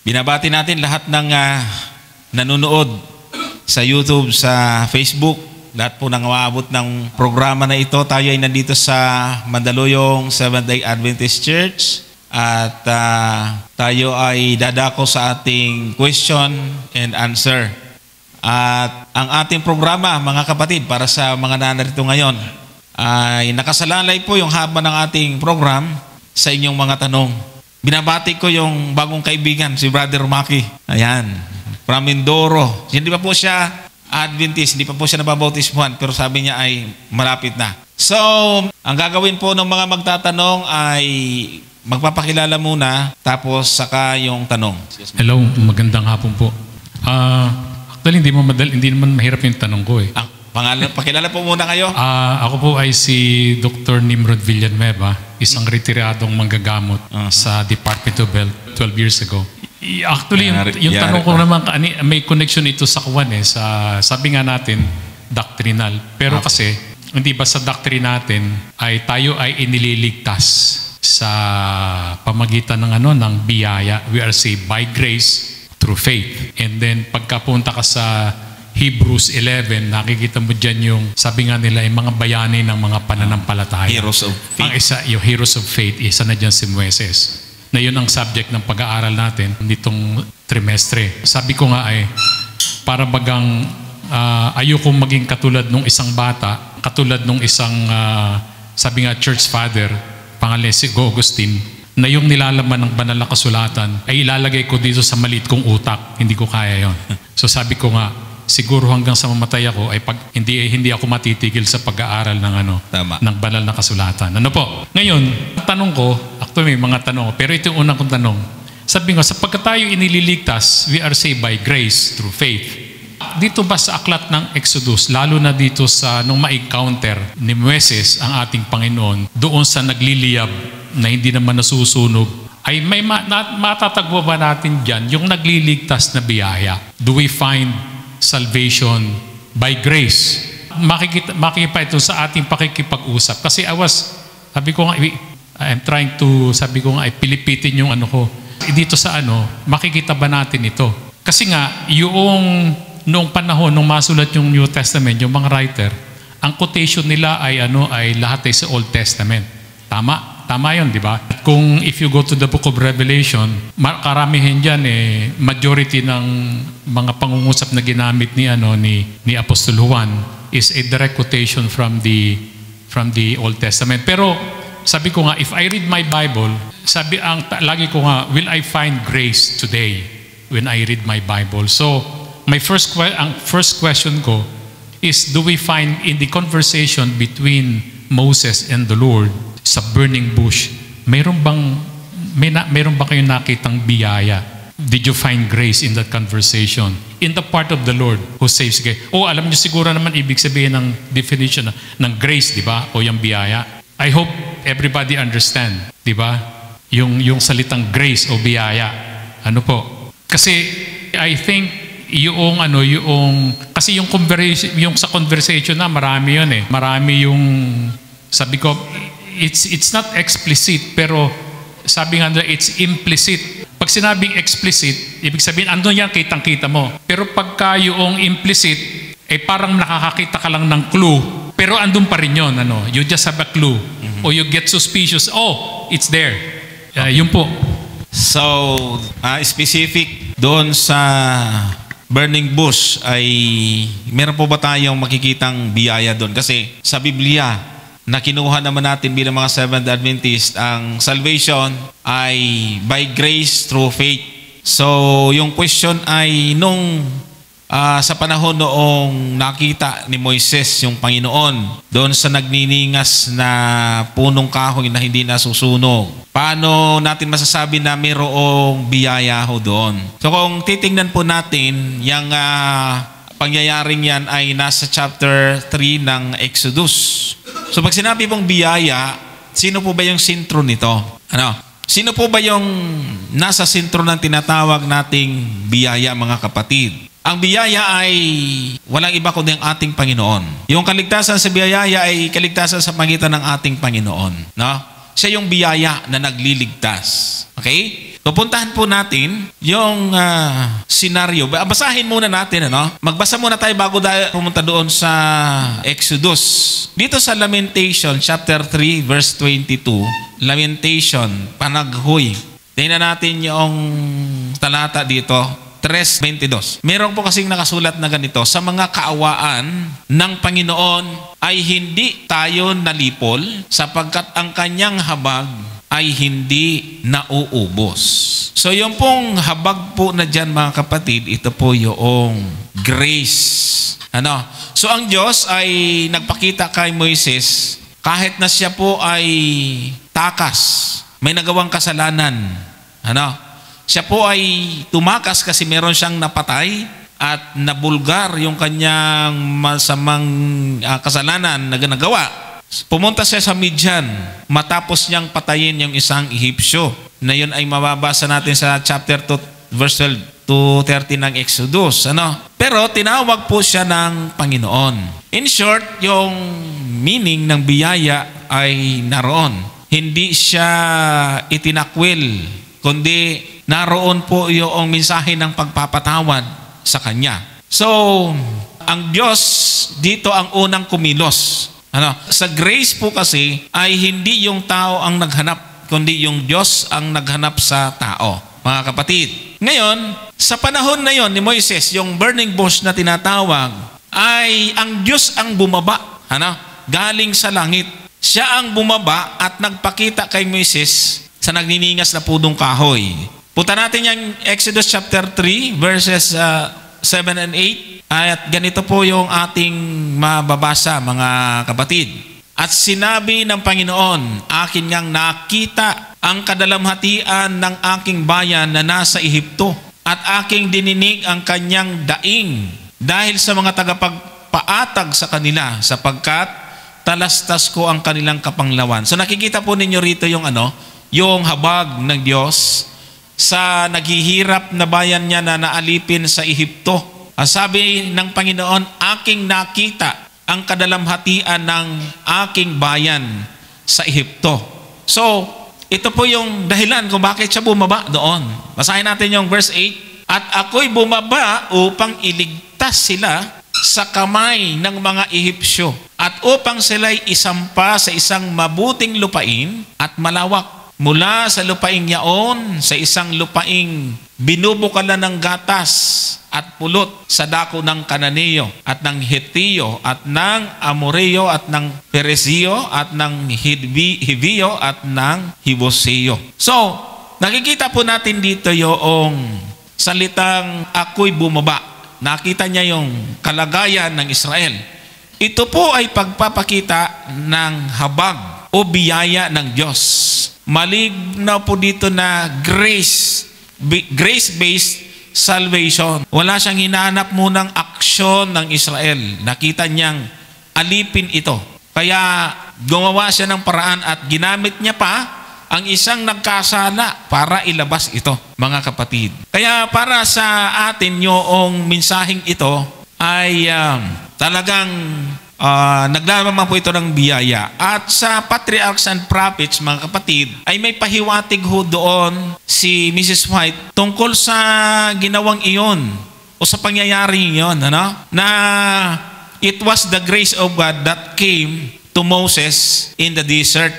Binabati natin lahat ng nanonood sa YouTube, sa Facebook. Lahat po nang umaabot ng programa na ito. Tayo ay nandito sa Mandaluyong Seventh-day Adventist Church. At tayo ay dadako sa ating question and answer. At ang ating programa, mga kapatid, para sa mga nanarito ngayon, ay nakasalalay po yung haba ng ating program sa inyong mga tanong. Binabati ko yung bagong kaibigan, si Brother Maki. Ayan, from Mindoro. Hindi pa po siya Adventist, hindi pa po siya nababautismuhan, pero sabi niya ay malapit na. So, ang gagawin po ng mga magtatanong ay magpapakilala muna, tapos saka yung tanong. Hello, magandang hapon po. Actually, hindi naman mahirap yung tanong ko eh. Pakilala po muna kayo. Ako po ay si Dr. Nimrod Villanueva, isang retiradong manggagamot sa Department of Health 12 years ago. Actually, yung tanong ko naman, may connection ito sa kuwan eh, sabi nga natin, doctrinal. Pero kasi, hindi ba sa doctrine natin, ay tayo ay inililigtas sa pamagitan ng biyaya. We are saved by grace through faith. And then, pagkapunta ka sa Hebrews 11, nakikita mo dyan yung, sabi nga nila, yung mga bayani ng mga pananampalataya. Heroes of faith. Ang isa, yung heroes of faith, isa na dyan si Moises. Na yun ang subject ng pag-aaral natin nitong trimestre. Sabi ko nga ay, para bagang ayokong maging katulad nung isang bata, katulad nung isang, sabi nga, church father, pangalan si Augustine, na yung nilalaman ng banal na kasulatan ay ilalagay ko dito sa maliit kong utak. Hindi ko kaya yon. So sabi ko nga, siguro hanggang sa mamatay ako ay hindi ako matitigil sa pag-aaral ng banal na kasulatan. Ano po? Ngayon, tanong ko, actually may mga tanong, pero ito yung unang kong tanong. Sabi ko, sapagkat tayo inililigtas, we are saved by grace through faith. Dito ba sa aklat ng Exodus, lalo na dito sa nung ma-encounter ni Moises ang ating Panginoon, doon sa nagliliyab na hindi naman nasusunog, ay may matatagpo ba natin dyan yung nagliligtas na biyaya? Do we find salvation by grace? Makikita ito sa ating pakikipag-usap. Kasi sabi ko nga, I'm trying to, sabi ko nga, pilipitin yung ko. Dito sa makikita ba natin ito? Kasi nga, yung noong panahon, nung masulat yung New Testament, yung mga writer, ang quotation nila ay lahat ay sa Old Testament. Tama yun, di ba? Kung if you go to the book of Revelation, karamihan dyan majority ng mga pangungusap na ginamit ni Apostol Juan is a direct quotation from the Old Testament. Pero sabi ko nga, if I read my Bible, lagi ko nga, will I find grace today when I read my Bible? So, ang first question ko is, do we find in the conversation between Moses and the Lord sa burning bush, meron ba kayong nakitang biyaya? Did you find grace in that conversation? In the part of the Lord who saves you? Alam niyo siguro naman ibig sabihin ng definition ng grace, di ba? O yung biyaya. I hope everybody understand, di ba? Yung salitang grace o biyaya. Ano po? Kasi I think kasi yung sa conversation na marami yun Marami yung, sabi ko, it's not explicit, pero sabi nga it's implicit. Pag sinabing explicit, ibig sabihin, andun yan, kitang-kita mo. Pero pagka yung implicit, parang nakakakita ka lang ng clue, pero andun pa rin yun. You just have a clue. Or you get suspicious, it's there. Yun po. So, specific doon sa burning bush ay meron po ba tayong makikitang biyaya doon? Kasi sa Biblia na kinuha naman natin bilang mga Seventh Adventist, ang salvation ay by grace through faith. So yung question ay nung sa panahon noong nakita ni Moises yung Panginoon doon sa nagniningas na punong kahoy na hindi nasusunog, paano natin masasabi na mayroong biyaya ho doon? So kung titingnan po natin, yung pangyayaring yan ay nasa chapter 3 ng Exodus. So pag sinabi pong biyaya, sino po ba yung sentro nito? Sino po ba yung nasa sentro ng tinatawag nating biyaya, mga kapatid? Ang biyaya ay walang iba kundi ang ating Panginoon. Yung kaligtasan sa biyaya ay kaligtasan sa pagitan ng ating Panginoon. No? Siya yung biyaya na nagliligtas. Okay? Pupuntahan po natin yung senaryo. Basahin muna natin, ano? Magbasa muna tayo bago pumunta doon sa Exodus. Dito sa Lamentation, chapter 3, verse 22. Lamentation, panaghoy. Tingnan natin yung talata dito. 3:22. Meron po kasing nakasulat na ganito, sa mga kaawaan ng Panginoon ay hindi tayo nalipol sapagkat ang kanyang habag ay hindi nauubos. So yung pong habag po na dyan mga kapatid, ito po yung grace. Ano? So ang Diyos ay nagpakita kay Moises kahit na siya po ay takas, may nagawang kasalanan. Ano? Siya po ay tumakas kasi meron siyang napatay at nabulgar yung kanyang masamang kasalanan na ginagawa. Pumunta siya sa Midian matapos niyang patayin yung isang Ehipsyo. Na yun ay mababasa natin sa chapter 2, verse 12 to 13 ng Exodus. Ano? Pero tinawag po siya ng Panginoon. In short, yung meaning ng biyaya ay naroon. Hindi siya itinakwil, kundi naroon po yung mensahe ng pagpapatawad sa Kanya. So, ang Diyos dito ang unang kumilos. Ano? Sa grace po kasi ay hindi yung tao ang naghanap, kundi yung Diyos ang naghanap sa tao. Mga kapatid. Ngayon, sa panahon na yon ni Moises, yung burning bush na tinatawag, ay ang Diyos ang bumaba. Ano? Galing sa langit. Siya ang bumaba at nagpakita kay Moises sa nagniningas na pudong kahoy. Punta natin yung Exodus chapter 3 verses 7 and 8. At ganito po yung ating mababasa mga kapatid. At sinabi ng Panginoon, akin ngang nakita ang kadalamhatian ng aking bayan na nasa Ehipto at aking dininig ang kanyang daing dahil sa mga tagapagpaatag sa kanila sapagkat talastas ko ang kanilang kapanglawan. So nakikita po ninyo rito yung yung habag ng Diyos sa naghihirap na bayan niya na naalipin sa Ehipto. Sabi ng Panginoon, aking nakita ang kadalamhatian ng aking bayan sa Ehipto. So, ito po yung dahilan kung bakit siya bumaba doon. Basahin natin yung verse 8. At ako'y bumaba upang iligtas sila sa kamay ng mga Ehipsyo at upang sila'y isampa sa isang mabuting lupain at malawak. Mula sa lupaing yaon, sa isang lupaing binubukalan ng gatas at pulot sa dako ng Kananeo at ng Hetiyo at ng Amoreo at ng Peresio at ng Hivio at ng Hiboseo. So, nakikita po natin dito yung salitang ako'y bumaba. Nakita niya yung kalagayan ng Israel. Ito po ay pagpapakita ng habag o biyaya ng Diyos. Malignaw po dito na grace-based salvation. Wala siyang hinahanap munang aksyon ng Israel. Nakita niyang alipin ito. Kaya gumawa siya ng paraan at ginamit niya pa ang isang nagkasala para ilabas ito, mga kapatid. Kaya para sa atin yung mensaheng ito ay talagang naglalaman po ito ng biyaya. At sa Patriarchs and Prophets, mga kapatid, ay may pahiwatig ho doon si Mrs. White tungkol sa ginawang iyon o sa pangyayaring iyon, na it was the grace of God that came to Moses in the desert.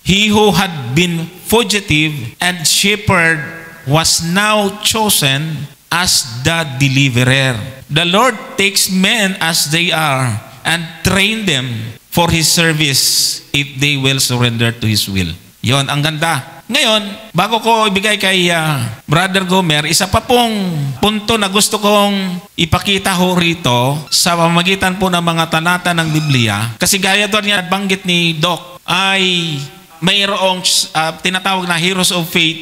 He who had been fugitive and shepherd was now chosen as the deliverer. The Lord takes men as they are and train them for His service if they will surrender to His will. Yon, ang ganda. Ngayon, bago ko ibigay kay Brother Gomer, isa pa pong punto na gusto kong ipakita ho rito sa pamamagitan po ng mga talata ng Biblia. Kasi gaya doon niya banggit ni Doc, ay mayroong tinatawag na Heroes of Faith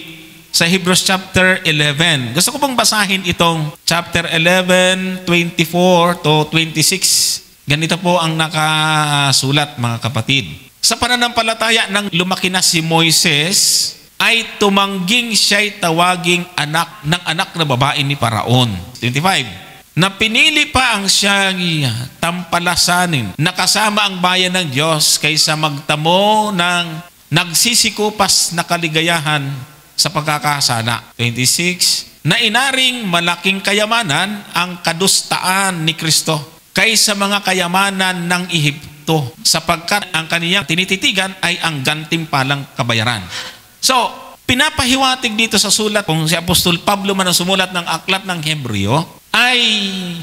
sa Hebrews chapter 11. Gusto ko pong basahin itong chapter 11, 24 to 26. Ganito po ang nakasulat, mga kapatid. Sa pananampalataya ng lumaki na si Moises, ay tumangging siya'y tawaging anak ng anak na babae ni Paraon. 25. Na pinili pa ang siyang tampalasanin, na kasama ang bayan ng Diyos kaysa magtamo ng nagsisikupas na kaligayahan sa pagkakasala. 26, na inaring malaking kayamanan ang kadustaan ni Kristo kaysa mga kayamanan ng Ehipto, sapagkat ang kaniyang tinititigan ay ang gantimpalang kabayaran. So, pinapahiwatig dito sa sulat, kung si Apostol Pablo man ang sumulat ng aklat ng Hebreo, ay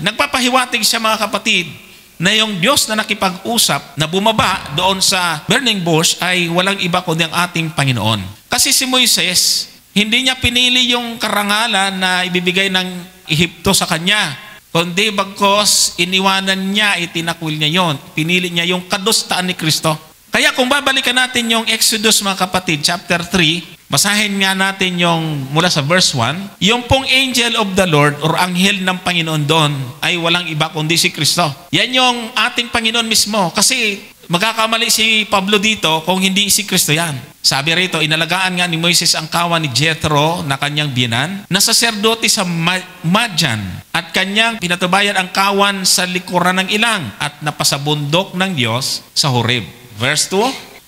nagpapahiwatig siya, mga kapatid, na yung Diyos na nakipag-usap, na bumaba doon sa burning bush, ay walang iba kundi ang ating Panginoon. Kasi si Moises, hindi niya pinili yung karangalan na ibibigay ng Ehipto sa kanya, kundi bagkos iniwanan niya, itinakwil niya yon. Pinili niya yung kadustaan ni Kristo. Kaya kung babalikan natin yung Exodus, mga kapatid, chapter 3, basahin nga natin yung mula sa verse 1, yung pong angel of the Lord or anghel ng Panginoon doon ay walang iba kundi si Kristo. Yan yung ating Panginoon mismo. Kasi magkakamali si Pablo dito kung hindi si Kristo yan. Sabi rito, inalagaan nga ni Moises ang kawan ni Jethro na kanyang biyenan, na saserdote sa Madian, at kanyang pinatubayan ang kawan sa likuran ng ilang, at napasabundok ng Diyos sa Horeb. Verse 2,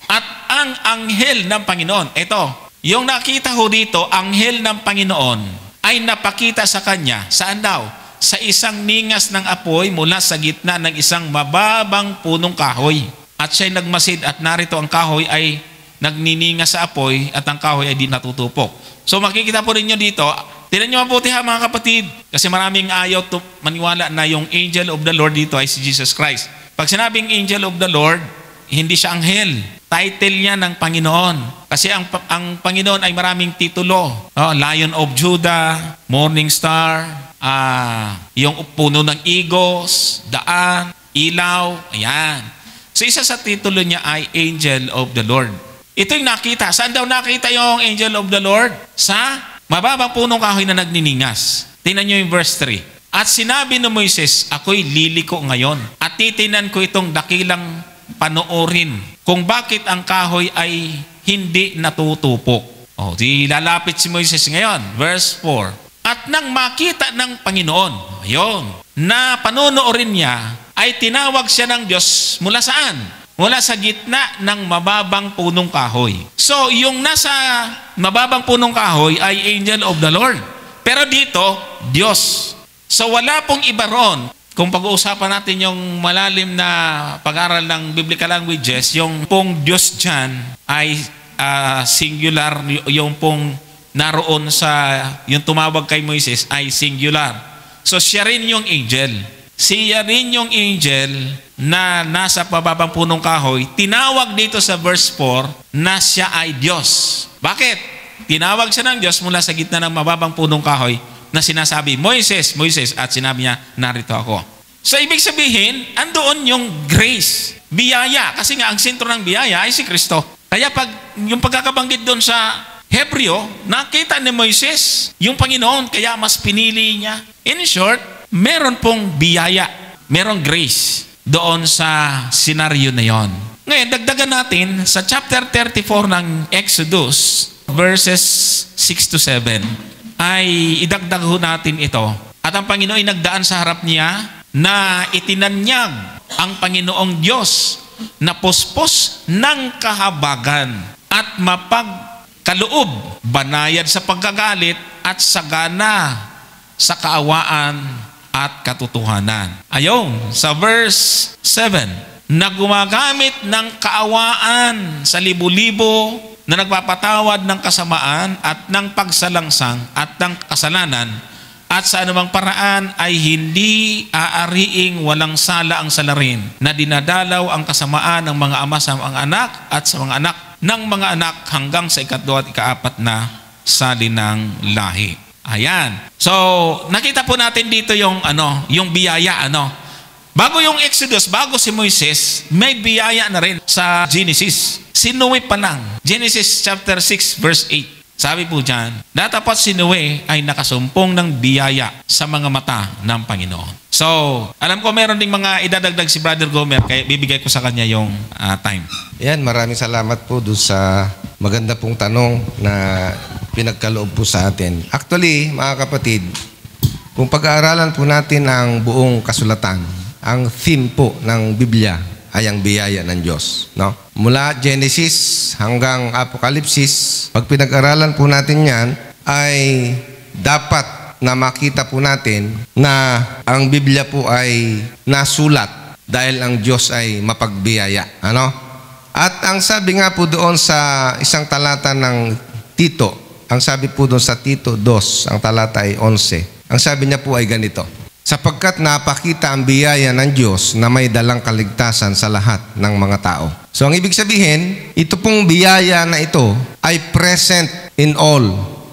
at ang anghel ng Panginoon, ito, yung nakita ho dito, anghel ng Panginoon, ay napakita sa kanya, saan daw? Sa isang ningas ng apoy mula sa gitna ng isang mababang punong kahoy. At siya'y nagmasid, at narito ang kahoy ay nagniningas sa apoy, at ang kahoy ay di natutupok. So makikita po ninyo dito, tinan nyo mabuti ha, mga kapatid, kasi maraming ayaw maniwala na yung angel of the Lord dito ay si Jesus Christ. Pag sinabing angel of the Lord, hindi siya anghel. Title niya ng Panginoon. Kasi ang Panginoon ay maraming titulo. Lion of Judah, Morning Star, yung puno ng igos, daan, ilaw, ayan. So isa sa titulo niya ay Angel of the Lord. Ito yung nakita. Saan daw nakita yung Angel of the Lord? Sa mababang punong kahoy na nagniningas. Tingnan niyo yung verse 3. At sinabi ni Moises, ako'y liliko ngayon, at titinan ko itong dakilang panoorin kung bakit ang kahoy ay hindi natutupok. Lalapit si Moises ngayon. Verse 4. At nang makita ng Panginoon, ayun, na panonoorin niya, ay tinawag siya ng Diyos mula saan? Mula sa gitna ng mababang punong kahoy. So, yung nasa mababang punong kahoy ay angel of the Lord. Pero dito, Diyos. So, wala pong iba ron. Kung pag-uusapan natin yung malalim na pag-aral ng biblical languages, yung pong Diyos dyan ay singular, yung pong naroon sa, yung tumawag kay Moises ay singular. So siya rin yung angel. Siya rin yung angel na nasa pababang punong kahoy. Tinawag dito sa verse 4 na siya ay Diyos. Bakit? Tinawag siya ng Diyos mula sa gitna ng mababang punong kahoy na sinasabi, Moises, Moises, at sinabi niya, narito ako. So, ibig sabihin, andoon yung grace, biyaya, kasi nga ang sentro ng biyaya ay si Kristo. Kaya pag yung pagkakabanggit doon sa Hebreo, nakita ni Moises yung Panginoon, kaya mas pinili niya. In short, meron pong biyaya, merong grace doon sa senaryo na yon. Ngayon, dagdagan natin sa chapter 34 ng Exodus, verses 6 to 7, ay idagdag ho natin ito. At ang Panginoon ay nagdaan sa harap niya na itinanyag ang Panginoong Diyos na puspos ng kahabagan at mapagkaloob, banayad sa pagkagalit at sagana sa kaawaan at katotohanan. Ayon, sa verse 7, na gumagamit ng kaawaan sa libo-libo na nagpapatawad ng kasamaan at ng pagsalangsang at ng kasalanan, at sa anumang paraan ay hindi aariing walang sala ang salarin, na dinadalaw ang kasamaan ng mga ama sa mga anak at sa mga anak ng mga anak hanggang sa ikatlo at ikaapat na salinang lahi. Ayan. So, nakita po natin dito yung yung biyaya Bago yung Exodus, bago si Moises, may biyaya na rin sa Genesis. Si Noe pa lang. Genesis chapter 6 verse 8. Sabi po dyan, datapat si Noe ay nakasumpong ng biyaya sa mga mata ng Panginoon. So, alam ko meron ding mga idadagdag si Brother Gomer, kaya bibigay ko sa kanya yung time. Yan, maraming salamat po doon sa maganda pong tanong na pinagkaloob po sa atin. Actually, mga kapatid, kung pag-aaralan po natin ang buong kasulatan, ang theme po ng Biblia ay ang biyaya ng Diyos. No? Mula Genesis hanggang Apokalipsis, pag pinag-aralan po natin yan, ay dapat na makita po natin na ang Biblia po ay nasulat dahil ang Diyos ay mapagbiyaya. Ano? At ang sabi nga po doon sa isang talata ng Tito, ang sabi po doon sa Tito 2, ang talata ay 11, ang sabi niya po ay ganito, sapagkat napakita ang biyaya ng Diyos na may dalang kaligtasan sa lahat ng mga tao. So ang ibig sabihin, ito pong biyaya na ito ay present in all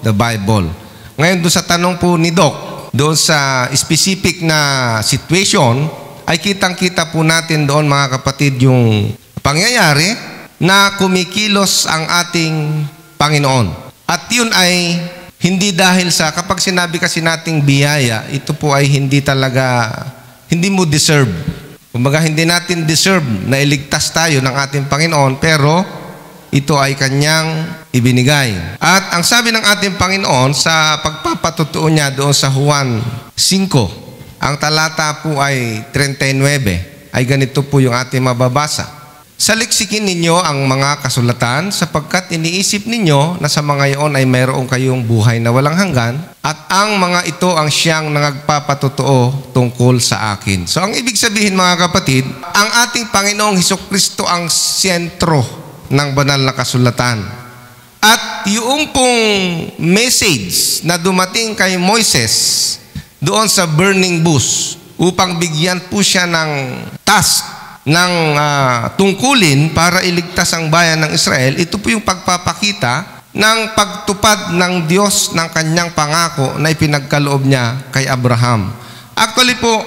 the Bible. Ngayon doon sa tanong po ni Doc, doon sa specific na situation, ay kitang-kita po natin doon mga kapatid yung pangyayari na kumikilos ang ating Panginoon. At yun ay hindi dahil sa, kapag sinabi kasi nating biyaya, ito po ay hindi talaga, hindi mo deserve. Kumbaga hindi natin deserve na iligtas tayo ng ating Panginoon, pero ito ay kanyang ibinigay. At ang sabi ng ating Panginoon sa pagpapatutuo niya doon sa Juan 5, ang talata po ay 39, ay ganito po yung ating mababasa. Saliksikin ninyo ang mga kasulatan sapagkat iniisip ninyo na sa mga iyon ay mayroong kayong buhay na walang hanggan at ang mga ito ang siyang nagpapatutuo tungkol sa akin. So ang ibig sabihin mga kapatid, ang ating Panginoong Hesukristo ang sentro ng banal na kasulatan. At yung pong message na dumating kay Moises doon sa burning bush upang bigyan po siya ng task ng tungkulin para iligtas ang bayan ng Israel, ito po yung pagpapakita ng pagtupad ng Diyos ng kanyang pangako na ipinagkaloob niya kay Abraham. Actually po,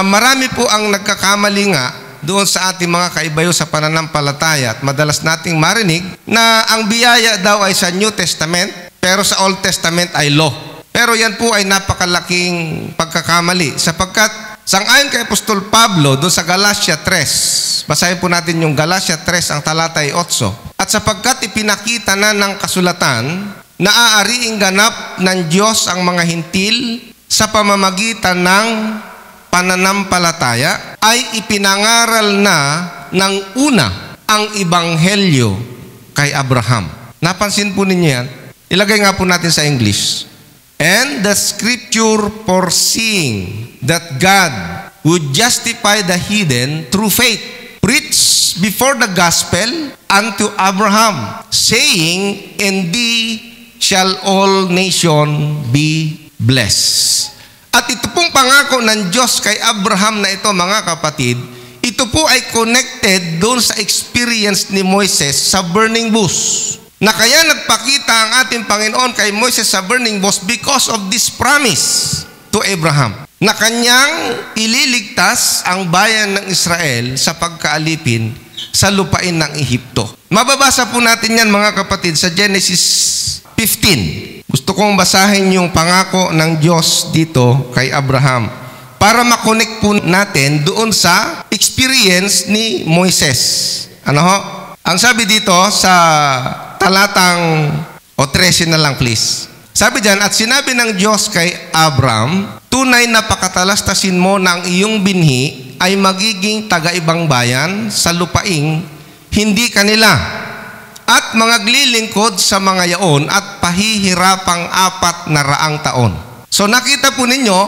marami po ang nagkakamali nga doon sa ating mga kaibayo sa pananampalataya at madalas nating marinig na ang biyaya daw ay sa New Testament pero sa Old Testament ay law. Pero yan po ay napakalaking pagkakamali sapagkat sang-ayon kay Apostol Pablo doon sa Galatia 3, basahin po natin yung Galatia 3, ang talata ay 8. At sapagkat ipinakita na ng kasulatan na aariing ganap ng Diyos ang mga hintil sa pamamagitan ng pananampalataya, ay ipinangaral na ng una ang ebanghelyo kay Abraham. Napansin po ninyo yan? Ilagay nga po natin sa English. And the scripture foreseeing that God would justify the heathen through faith, preached before the gospel unto Abraham, saying, in thee shall all nation be blessed. At ito pong pangako ng Diyos kay Abraham na ito mga kapatid, ito po ay connected doon sa experience ni Moises sa burning bush. Na kaya nagpakita ang ating Panginoon kay Moises sa burning bush because of this promise to Abraham na kanyang ililigtas ang bayan ng Israel sa pagkaalipin sa lupain ng Ehipto. Mababasa po natin yan mga kapatid sa Genesis 15. Gusto kong basahin yung pangako ng Diyos dito kay Abraham para makonect po natin doon sa experience ni Moises. Ano ho? Ang sabi dito sa talatang 13 na lang please. Sabi diyan, at sinabi ng Diyos kay Abram, tunay na pakatalastasin mo na ang iyong binhi ay magiging taga-ibang bayan sa lupaing hindi kanila at mga glilingkod sa mga yaon at pahihirapang 400 taon. So nakita po ninyo,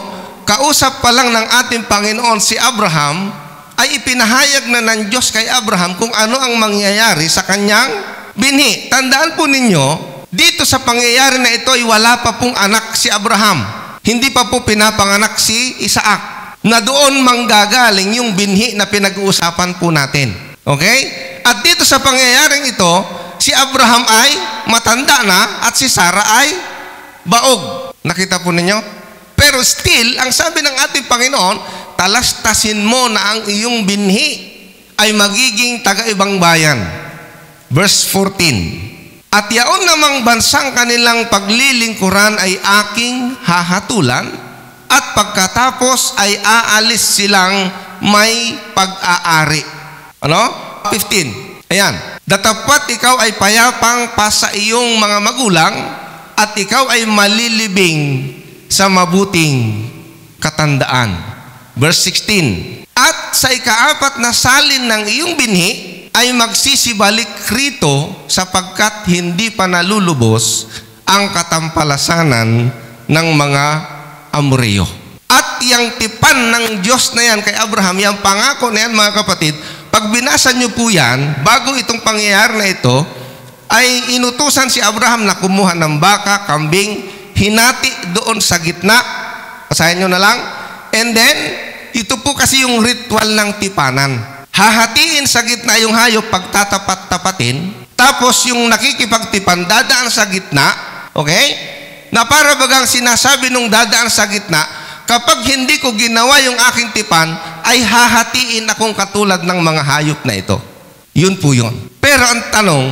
kausap pa lang ng ating Panginoon si Abraham ay ipinahayag na ng Diyos kay Abraham kung ano ang mangyayari sa kanyang binhi. Tandaan po ninyo, dito sa pangyayari na ito ay wala pa pong anak si Abraham. Hindi pa po pinapanganak si Isaac na doon manggagaling yung binhi na pinag-uusapan po natin. Okay? At dito sa pangyayaring ito, si Abraham ay matanda na at si Sarah ay baog. Nakita po ninyo? Pero still, ang sabi ng ating Panginoon, talastasin mo na ang iyong binhi ay magiging taga-ibang bayan. Verse 14. At yaon namang bansang kanilang paglilingkuran ay aking hahatulan at pagkatapos ay aalis silang may pag-aari. Ano? 15. Ayan. Datapat ikaw ay payapang pa sa iyong mga magulang at ikaw ay malilibing sa mabuting katandaan. Verse 16, at sa ikaapat na salin ng iyong binhi ay magsisibalik rito sapagkat hindi pa nalulubos ang katampalasanan ng mga Amoreo. At yung tipan ng Diyos na yan kay Abraham, yung pangako na yan mga kapatid, pag binasa nyo po yan, bago itong pangyayari na ito, ay inutusan si Abraham na kumuha ng baka, kambing, hinati doon sa gitna. Basahin nyo na lang. And then, ito po kasi yung ritual ng tipanan. Hahatiin sa gitna yung hayop pagtatapat-tapatin, tapos yung nakikipagtipan dadaan sa gitna, okay? Na para bagang sinasabi nung dadaan sa gitna, kapag hindi ko ginawa yung aking tipan, ay hahatiin akong katulad ng mga hayop na ito. Yun po yun. Pero ang tanong,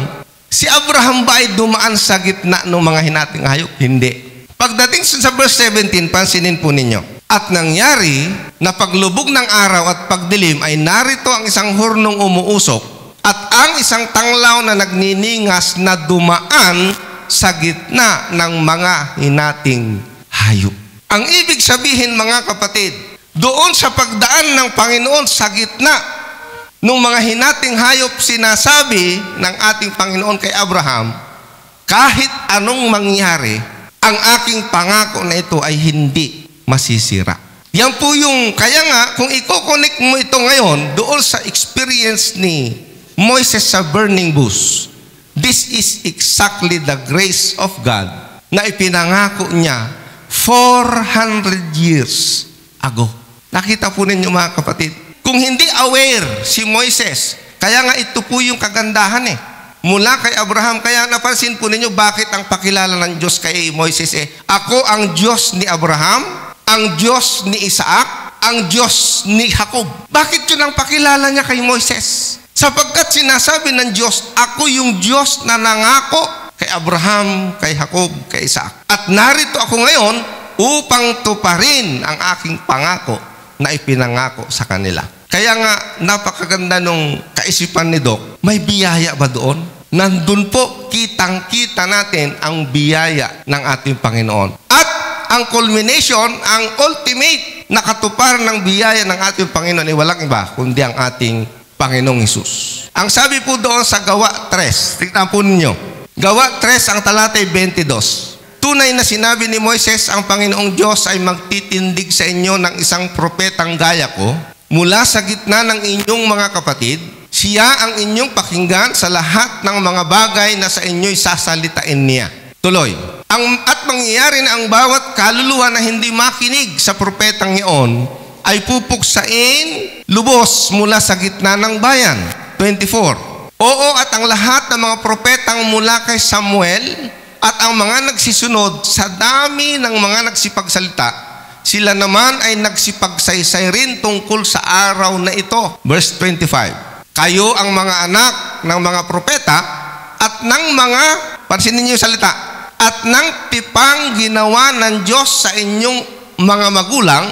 si Abraham ba ay dumaan sa gitna ng mga hinating hayop? Hindi. Pagdating sa verse 17, pansinin po ninyo. At nangyari na paglubog ng araw at pagdilim ay narito ang isang hurnong umuusok at ang isang tanglaw na nagniningas na dumaan sa gitna ng mga hinating hayop. Ang ibig sabihin mga kapatid, doon sa pagdaan ng Panginoon sa gitna ng mga hinating hayop, sinasabi ng ating Panginoon kay Abraham, kahit anong mangyari, ang aking pangako na ito ay hindi masisira. Yan po yung, kaya nga, kung i-connect mo ito ngayon, doon sa experience ni Moises sa burning bush, this is exactly the grace of God na ipinangako niya 400 years ago. Nakita po ninyo mga kapatid. Kung hindi aware si Moises, kaya nga ito po yung kagandahan mula kay Abraham. Kaya napansin po ninyo bakit ang pakilala ng Diyos kay Moises ako ang Diyos ni Abraham, ang Diyos ni Isaac, ang Diyos ni Jacob. Bakit yun ang pakilala niya kay Moises? Sapagkat sinasabi ng Diyos, ako yung Diyos na nangako kay Abraham, kay Jacob, kay Isaac. At narito ako ngayon upang tuparin ang aking pangako na ipinangako sa kanila. Kaya nga, napakaganda nung kaisipan ni Doc. May biyaya ba doon? Nandun po, kitang-kita natin ang biyaya ng ating Panginoon. At ang culmination, ang ultimate na katuparan ng biyaya ng ating Panginoon ay walang iba, kundi ang ating Panginoong Hesus. Ang sabi po doon sa Gawa 3, tignan po ninyo. Gawa 3, ang talatay 22. Tunay na sinabi ni Moises, ang Panginoong Diyos ay magtitindig sa inyo ng isang propetang gaya ko, mula sa gitna ng inyong mga kapatid, siya ang inyong pakinggan sa lahat ng mga bagay na sa inyo'y sasalitain niya. Tuloy. At mangyayari na ang bawat kaluluwa na hindi makinig sa propetang iyon ay pupuksain lubos mula sa gitna ng bayan. 24. Oo, at ang lahat ng mga propetang mula kay Samuel at ang mga nagsisunod sa dami ng mga nagsipagsalita, sila naman ay nagsipagsaysay rin tungkol sa araw na ito. Verse 25. Kayo ang mga anak ng mga propeta at ng mga, pansinin niyo yung salita, at ng tipang ginawa ng Diyos sa inyong mga magulang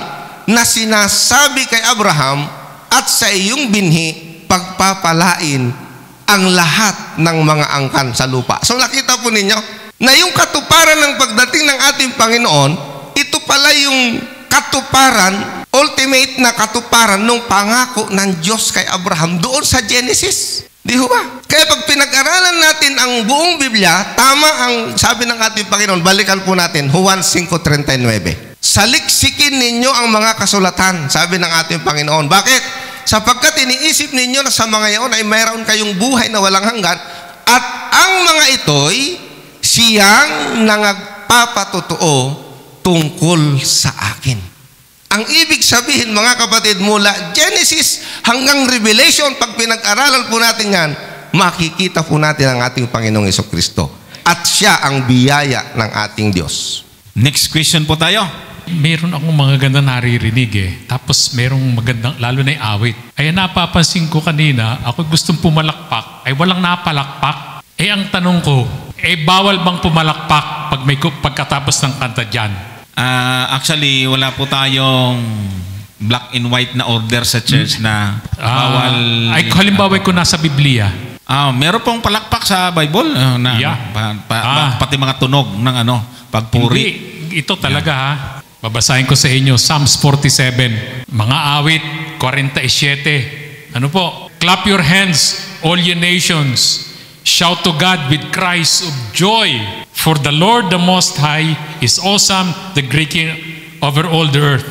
na sinasabi kay Abraham, at sa iyong binhi pagpapalain ang lahat ng mga angkan sa lupa. So nakita po ninyo na yung katuparan ng pagdating ng ating Panginoon, ito pala yung katuparan, ultimate na katuparan ng pangako ng Diyos kay Abraham doon sa Genesis. Di ba? Kaya pag pinag-aralan natin ang buong Biblia, tama ang sabi ng ating Panginoon. Balikan po natin, Juan 5:39. Saliksikin ninyo ang mga kasulatan, sabi ng ating Panginoon. Bakit? Sapagkat iniisip ninyo na sa mga iyon ay mayroon kayong buhay na walang hanggan, at ang mga ito'y siyang nangagpapatotoo tungkol sa akin. Ang ibig sabihin mga kapatid, mula Genesis hanggang Revelation, pag pinag-aralan po natin yan, makikita po natin ang ating Panginoong Jesucristo. At siya ang biyaya ng ating Diyos. Next question po tayo. Meron akong mga ganda naririnig Tapos merong magandang, lalo na yung awit. Ay napapansin ko kanina, ako gustong pumalakpak, ay walang napalakpak. Ang tanong ko, bawal bang pumalakpak pag may pagkatapos ng kanta dyan? Actually, wala po tayong black and white na order sa church na bawal. Ay, halimbawa ko nasa Biblia. Meron pong palakpak sa Bible na Yeah. pati mga tunog ng pagpuri. Hindi, ito talaga Babasahin ko sa inyo, Psalms 47, mga awit 47. Ano po? Clap your hands, all ye nations. Shout to God with cries of joy. For the Lord the Most High is awesome, the great King over all the earth.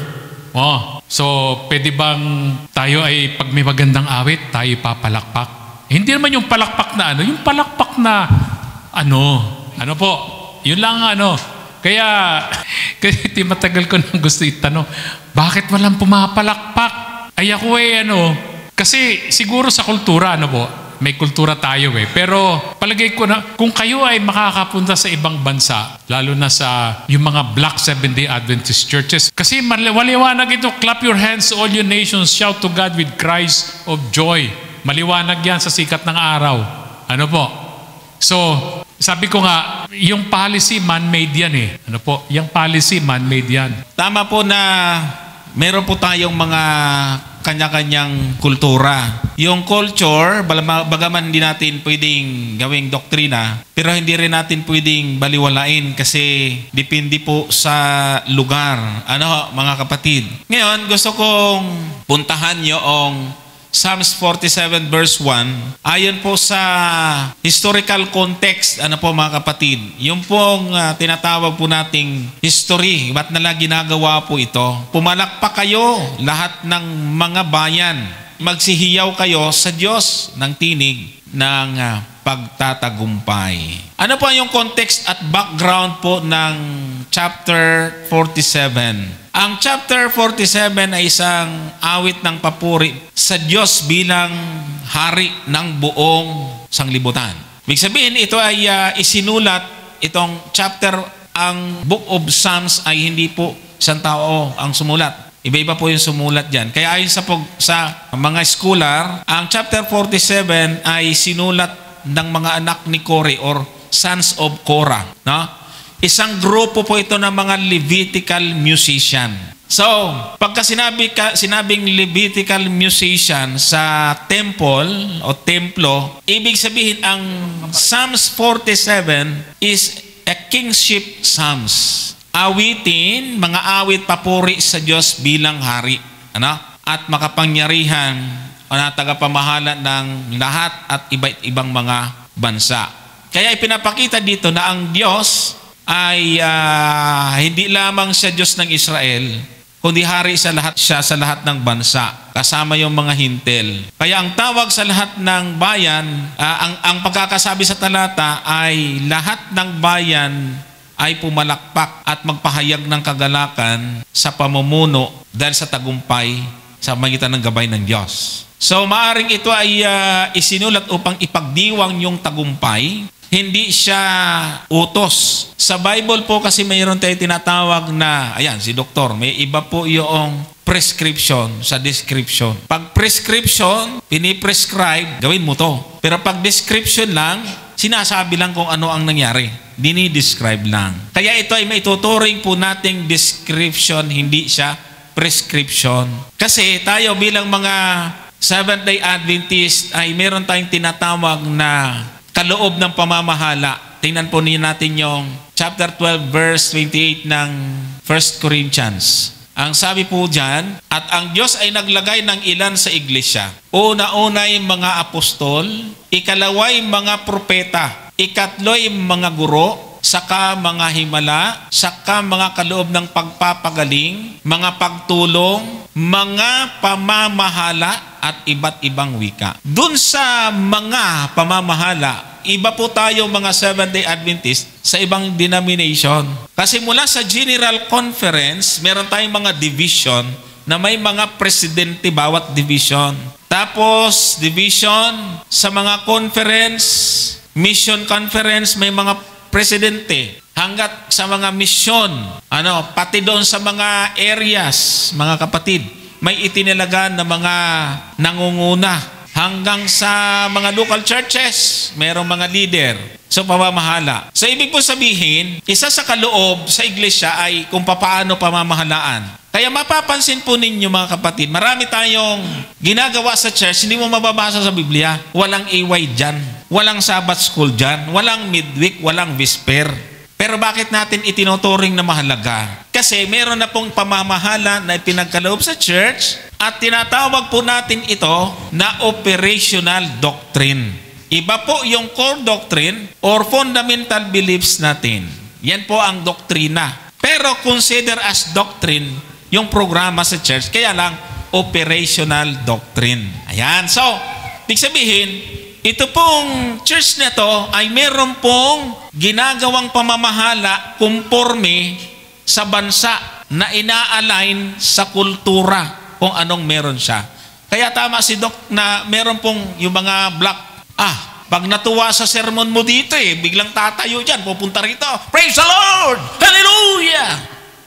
Oh, so pwede bang tayo ay pag may magandang awit, tayo papalakpak? Hindi naman yung palakpak na yung palakpak na ano po, yun lang Kaya matagal ko nang gusto itanong, bakit walang pumapalakpak? Ay ako kasi siguro sa kultura, may kultura tayo pero palagay ko na kung kayo ay makakapunta sa ibang bansa, lalo na sa yung mga Black Seventh-day Adventist churches, kasi maliwanag ito, clap your hands all you nations, shout to God with cries of joy. Maliwanag yan sa sikat ng araw. So, sabi ko nga, yung policy man-made yan yung policy man-made yan. Tama po na meron po tayong mga kanya-kanyang kultura. Yung culture, bagaman hindi natin pwedeng gawing doktrina, pero hindi rin natin pwedeng baliwalain kasi depende po sa lugar. Mga kapatid? Ngayon, gusto kong puntahan yung Psalms 47 verse 1, ayon po sa historical context, mga kapatid, yung pong tinatawag po nating history, ba't nala ginagawa po ito? Pumalakpak kayo, lahat ng mga bayan, magsihiyaw kayo sa Diyos ng tinig ng pagtatagumpay. Ano po yung context at background po ng chapter 47? Ang chapter 47 ay isang awit ng papuri sa Diyos bilang hari ng buong sanglibutan. Ibig sabihin, ito ay isinulat, itong chapter, ang Book of Psalms ay hindi po isang tao ang sumulat. Iba-iba po yung sumulat dyan. Kaya ayon sa mga scholar, ang chapter 47 ay sinulat ng mga anak ni Kore or sons of Korah. Isang grupo po ito ng mga Levitical musician. So, pagka sinabing Levitical musician sa temple o templo, ibig sabihin ang Psalms 47 is a kingship psalms. Awitin, mga awit papuri sa Diyos bilang hari. At makapangyarihan o tagapamahala ng lahat at iba't ibang mga bansa. Kaya ipinapakita dito na ang Diyos ay hindi lamang siya Diyos ng Israel, kundi hari siya sa lahat ng bansa, kasama yung mga hintil. Kaya ang tawag sa lahat ng bayan, ang pagkakasabi sa talata ay lahat ng bayan ay pumalakpak at magpahayag ng kagalakan sa pamumuno dahil sa tagumpay sa magitan ng gabay ng Diyos. So maaring ito ay isinulat upang ipagdiwang yung tagumpay. Hindi siya utos. Sa Bible po kasi mayroon tayong tinatawag na, ayan, si doktor, may iba po yung prescription sa description. Pag prescription, piniprescribe, gawin mo to. Pero pag description lang, sinasabi lang kung ano ang nangyari. Dinidescribe lang. Kaya ito ay may tuturing po nating description, hindi siya prescription. Kasi tayo bilang mga Seventh-day Adventist ay meron tayong tinatawag na kaloob ng pamamahala. Tingnan po natin yung chapter 12 verse 28 ng 1 Corinthians. Ang sabi po dyan, at ang Diyos ay naglagay ng ilan sa iglesia. Una-unay mga apostol, ikalaway mga propeta, ikatloy mga guro, saka mga himala, saka mga kaloob ng pagpapagaling, mga pagtulong, mga pamamahala, at iba't ibang wika. Dun sa mga pamamahala, iba po tayo mga Seventh-day Adventist sa ibang denomination. Kasi mula sa General Conference, meron tayong mga division na may mga presidente bawat division. Tapos, division sa mga conference, mission conference, may mga presidente. Hanggat sa mga mission, pati doon sa mga areas, mga kapatid, may itinalaga na mga nangunguna. Hanggang sa mga local churches, mayroong mga leader. So, pamamahala. So, ibig po sabihin, isa sa kaloob sa iglesia ay kung paano pamamahalaan. Kaya mapapansin po ninyo mga kapatid, marami tayong ginagawa sa church, hindi mo mababasa sa Biblia. Walang AY dyan. Walang Sabbath school dyan. Walang midweek, walang vesper. Pero bakit natin itinuturing na mahalaga? Kasi meron na pong pamamahala na ipinagkaloob sa church at tinatawag po natin ito na operational doctrine. Iba po yung core doctrine or fundamental beliefs natin. Yan po ang doktrina. Pero consider as doctrine yung programa sa church. Kaya lang, operational doctrine. Ayan. So, ibig sabihin, ito pong church na to ay meron pong ginagawang pamamahala conforme sa bansa na ina-align sa kultura kung anong meron siya. Kaya tama si Doc na meron pong yung mga black, pag natuwa sa sermon mo dito biglang tatayo dyan, pupunta rito, praise the Lord! Hallelujah!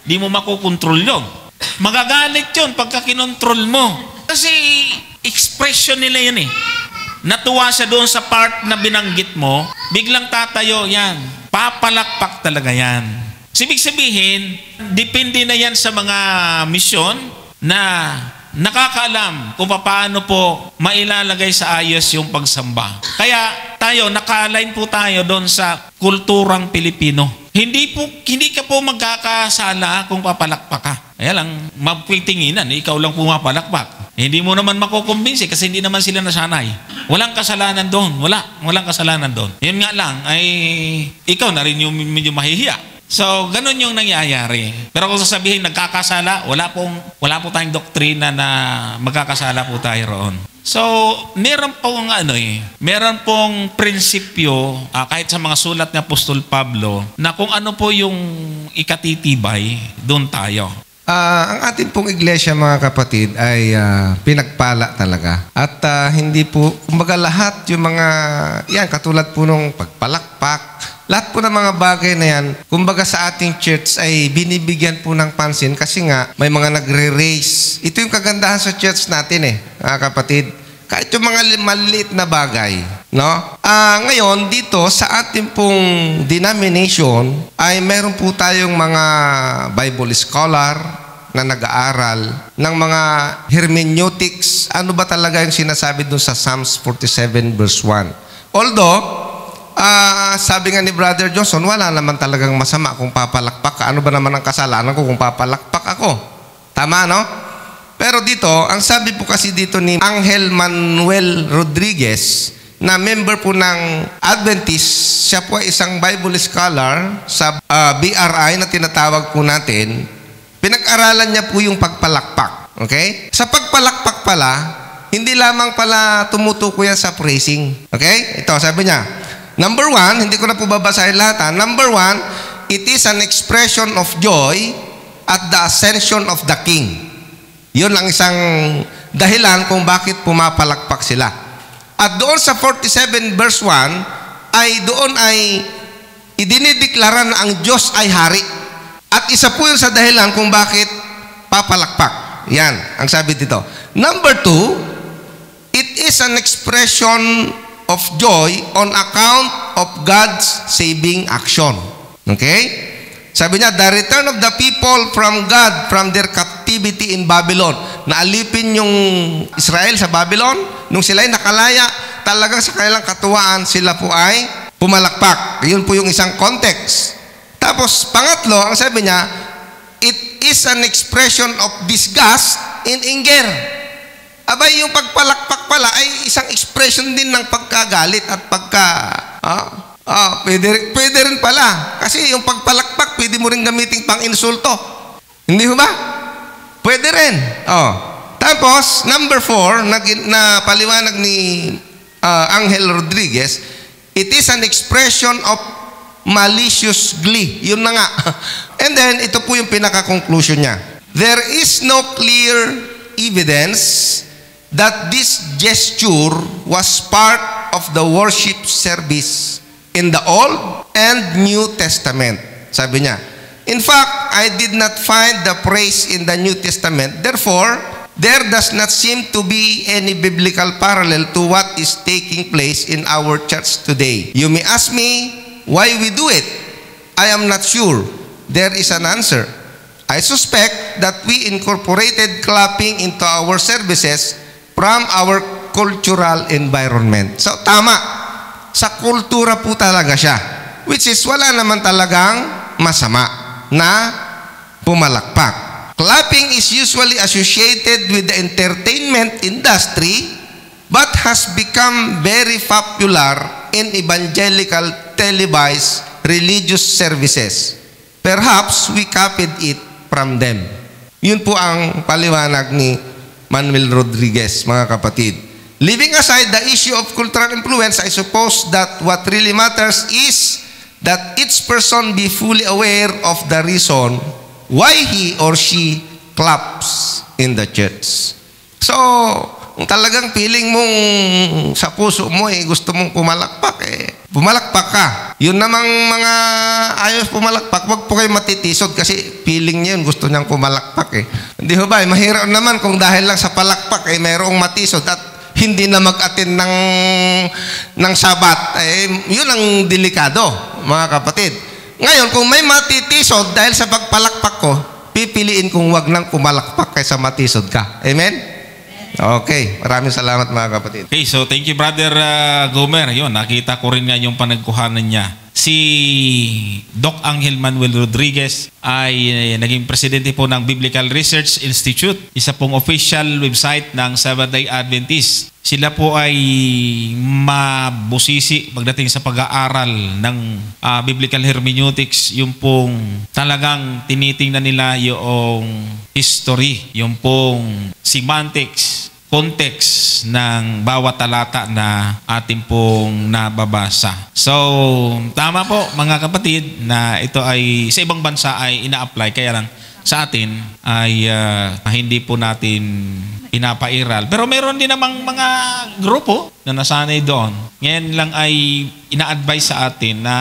Di mo makukontrol yun. Magagalit yun pagka kinontrol mo. Kasi expression nila yun Natuwa siya doon sa part na binanggit mo, biglang tatayo yan. Papalakpak talaga yan. Ibig sabihin, depende na yan sa mga misyon na nakakaalam kung paano po mailalagay sa ayos yung pagsamba. Kaya tayo, naka-align po tayo doon sa kulturang Pilipino. Hindi ka po magkakasala kung papalakpak ka. Kaya lang, magpitinginan, ikaw lang pumapalakpak. Hindi mo naman makukumbinsi kasi hindi naman sila nasanay. Walang kasalanan doon. Walang kasalanan doon. Yun nga lang, ay ikaw na rin yung medyo mahihiya. So, ganun yung nangyayari. Pero kung sasabihin, nagkakasala, wala po tayong doktrina na magkakasala po tayo roon. So, meron pong prinsipyo, kahit sa mga sulat ni Apostol Pablo, na kung ano po yung ikatitibay, doon tayo. Ang ating pong iglesia, mga kapatid, ay pinagpala talaga. At hindi po, kumbaga lahat yung mga, katulad po nung pagpalakpak, lahat po ng mga bagay na yan, kumbaga sa ating church ay binibigyan po ng pansin kasi nga may mga nagre-raise. Ito yung kagandahan sa church natin mga kapatid. Kahit yung mga maliit na bagay, no? Ngayon, dito sa ating pong denomination ay meron po tayong mga Bible scholar na nag-aaral ng mga hermeneutics. Ano ba talaga yung sinasabi dun sa Psalms 47 verse 1? Although, sabi nga ni Brother Johnson, wala naman talagang masama kung papalakpak ka. Ano ba naman ang kasalanan ko kung papalakpak ako? Tama, no? Pero dito, ang sabi po kasi dito ni Angel Manuel Rodriguez, na member po ng Adventist, siya po ay isang Bible scholar sa BRI na tinatawag po natin, pinag-aralan niya po yung pagpalakpak. Okay? Sa pagpalakpak pala, hindi lamang pala tumutukoy yan sa praising. Okay? Ito, sabi niya, number 1, hindi ko na po babasahin lahat. Number 1, it is an expression of joy at the ascension of the King. Yun ang isang dahilan kung bakit pumapalakpak sila. At doon sa 47 verse 1, doon ay idinideklara na ang Diyos ay hari. At isa po yun sa dahilan kung bakit papalakpak. Yan, ang sabi dito. Number 2, it is an expression of joy on account of God's saving action. Okay? Sabi niya, the return of the people from God from their captivity in Babylon. Naalipin yung Israel sa Babylon. Nung sila ay nakalaya, talagang sa kanilang katuwaan, sila po ay pumalakpak. Yun po yung isang context. Tapos, pangatlo, ang sabi niya, it is an expression of disgust in anger. Abay, yung pagpalakpak pala ay isang expression din ng pagkagalit at pwede rin pala. Kasi yung pagpalakpak, pwede mo rin gamitin pang insulto. Hindi ba? Pwede rin. Tapos, number 4, na paliwanag ni Angel Rodriguez, it is an expression of malicious glee. Yun na nga. And then, ito po yung pinaka-conclusion niya. There is no clear evidence that this gesture was part of the worship service in the Old and New Testament. Sabi niya, in fact, I did not find the praise in the New Testament. Therefore, there does not seem to be any biblical parallel to what is taking place in our church today. You may ask me why we do it. I am not sure. There is an answer. I suspect that we incorporated clapping into our services from our cultural environment. So, tama. Sa kultura po talaga siya. which is wala naman talagang masama na pumalakpak. Clapping is usually associated with the entertainment industry but has become very popular in evangelical televised religious services. Perhaps we copied it from them. Yun po ang paliwanag ni Manuel Rodriguez, mga kapatid. Leaving aside the issue of cultural influence, I suppose that what really matters is that each person be fully aware of the reason why he or she claps in the church. So, kung talagang feeling mong sa puso mo gusto mong pumalakpak, pumalakpak ka. Yun namang mga ayos pumalakpak, wag po kayo matitisod kasi feeling niya yun, gusto niyang pumalakpak Hindi ho ba? Mahirap naman kung dahil lang sa palakpak mayroong matisod at hindi na mag-attend ng sabat. Yun ang delikado, mga kapatid. Ngayon, kung may matitisod dahil sa pagpalakpak ko, pipiliin kong wag nang pumalakpak kaysa matisod ka. Amen? Okay. Maraming salamat, mga kapatid. Okay, so thank you, Brother Gomer. Yun, nakita ko rin nga yung panagkuhanan niya. Si Doc Angel Manuel Rodriguez ay naging presidente po ng Biblical Research Institute, isa pong official website ng Seventh-day Adventist. Sila po ay mabusisi pagdating sa pag-aaral ng biblical hermeneutics, yung pong talagang tinitingnan nila yung history, yung pong semantics, context ng bawat talata na ating pong nababasa. So, tama po mga kapatid na ito ay sa ibang bansa ay ina-apply, kaya lang sa atin ay hindi po natin pinapairal. Pero meron din namang mga grupo na nasanay doon. Ngayon lang ay ina-advise sa atin na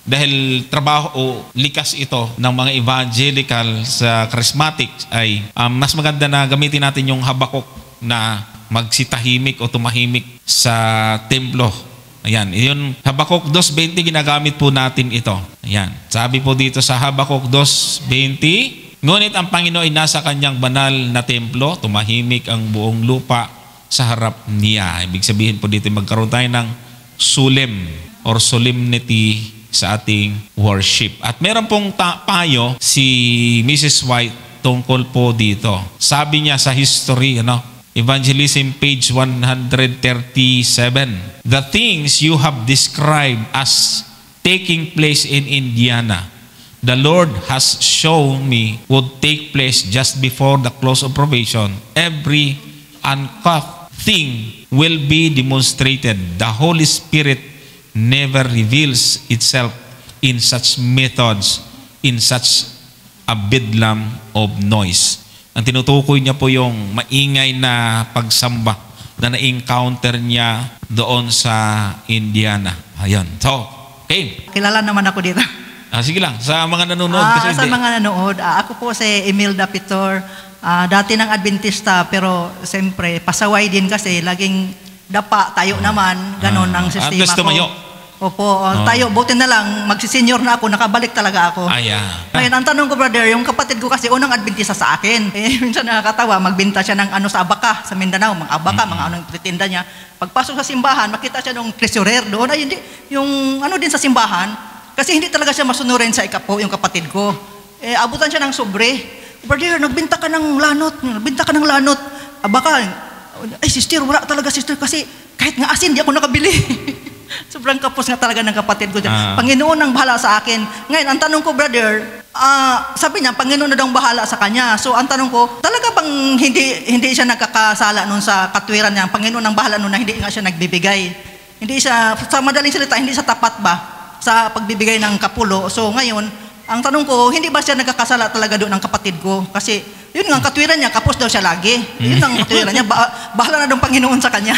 dahil trabaho o likas ito ng mga evangelical sa charismatic ay mas maganda na gamitin natin yung Habakuk na magsitahimik o tumahimik sa templo. Ayan, yun, Habakuk 2:20, ginagamit po natin ito. Ayan, sabi po dito sa Habakuk 2:20, ngunit ang Panginoon ay nasa kanyang banal na templo, tumahimik ang buong lupa sa harap niya. Ibig sabihin po dito, magkaroon tayo ng solemn or solemnity sa ating worship. At meron pong payo si Mrs. White tungkol po dito. Sabi niya sa history, Evangelism page 137, the things you have described as taking place in Indiana, the Lord has shown me would take place just before the close of probation. Every uncouth thing will be demonstrated. The Holy Spirit never reveals itself in such methods, in such a bedlam of noise. Ang tinutukoy niya po yung maingay na pagsamba na na-encounter niya doon sa Indiana. Ayan. So, okay. Kilala naman ako dito. Sige lang, sa mga nanonood. Kasi sa mga nanonood, ako po si Imelda Pitor, dati ng Adventista, pero siyempre, pasaway din kasi, laging dapa, tayo naman, ganon ang sistema gusto ko. mayo. Opo, tayo, buti na lang, magsisenior na ako, nakabalik talaga ako. Ngayon, ang tanong ko, brother, yung kapatid ko kasi unang Adventista sa akin. Minsan nakakatawa, magbenta siya ng sa Abaca, sa Mindanao, mga Abaca, mga anong titinda niya. Pagpasok sa simbahan, makita siya ng treasurer doon, ay hindi, yung din sa simbahan, kasi hindi talaga siya masunurin sa ikapo, yung kapatid ko. Abutan siya ng sobre. Brother, nagbenta ka ng lanot. Abaca, ay sister, wala talaga sister, kasi kahit nga asin, di ako nakabili. Sobrang kapos nga talaga ng kapatid ko dyan. Panginoon ang bahala sa akin. Ngayon, ang tanong ko, brother, sabi niya, Panginoon na daw bahala sa kanya. So, ang tanong ko, talaga bang hindi siya nagkakasala nun sa katwiran niya? Panginoon ang bahala nun na hindi nga siya nagbibigay. Hindi siya, sa madaling salita, hindi siya tapat ba sa pagbibigay ng kapulo? So, ngayon, ang tanong ko, hindi ba siya nagkakasala talaga doon ng kapatid ko? Kasi, yun nga, ang katwiran niya, kapos daw siya lagi. Yun ang katwiran niya, bahala na daw Panginoon sa kanya.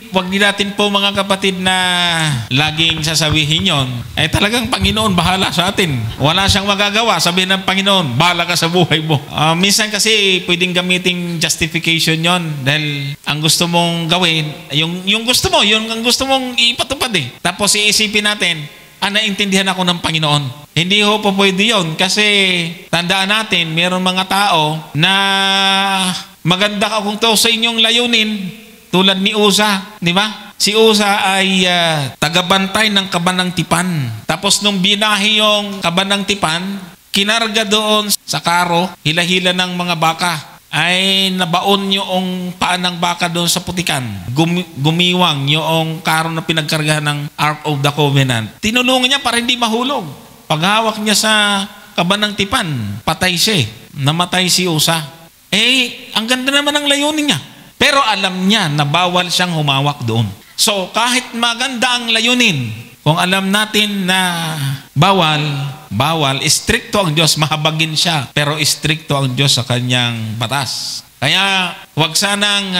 Huwag din natin po mga kapatid na laging sasabihin yon. Talagang Panginoon bahala sa atin. Wala siyang magagawa. Sabihin ng Panginoon, bahala ka sa buhay mo. Minsan kasi pwedeng gamiting justification yon dahil ang gusto mong gawin, yung gusto mo, yung ang gusto mong ipatupad Tapos iisipin natin, naintindihan ako ng Panginoon. Hindi ho po pwede yun kasi tandaan natin, mayroon mga tao na maganda ka kung to sa inyong layunin. Tulad ni Uza, di ba? Si Uza ay tagabantay ng Kabanang Tipan. Tapos nung binahi yung Kabanang Tipan, kinarga doon sa karo, hila-hila ng mga baka, ay nabaon yung paa ng baka doon sa putikan. Gumiwang yung karo na pinagkargahan ng Ark of the Covenant. Tinulungan niya para hindi mahulog. Paghawak niya sa Kabanang Tipan, patay siya. Namatay si Uza. Ang ganda naman ng layunin niya. Pero alam niya na bawal siyang humawak doon. So, kahit maganda ang layunin, kung alam natin na bawal, istrikto ang Diyos, mahabagin siya, pero istrikto ang Diyos sa kanyang batas. Kaya, huwag sanang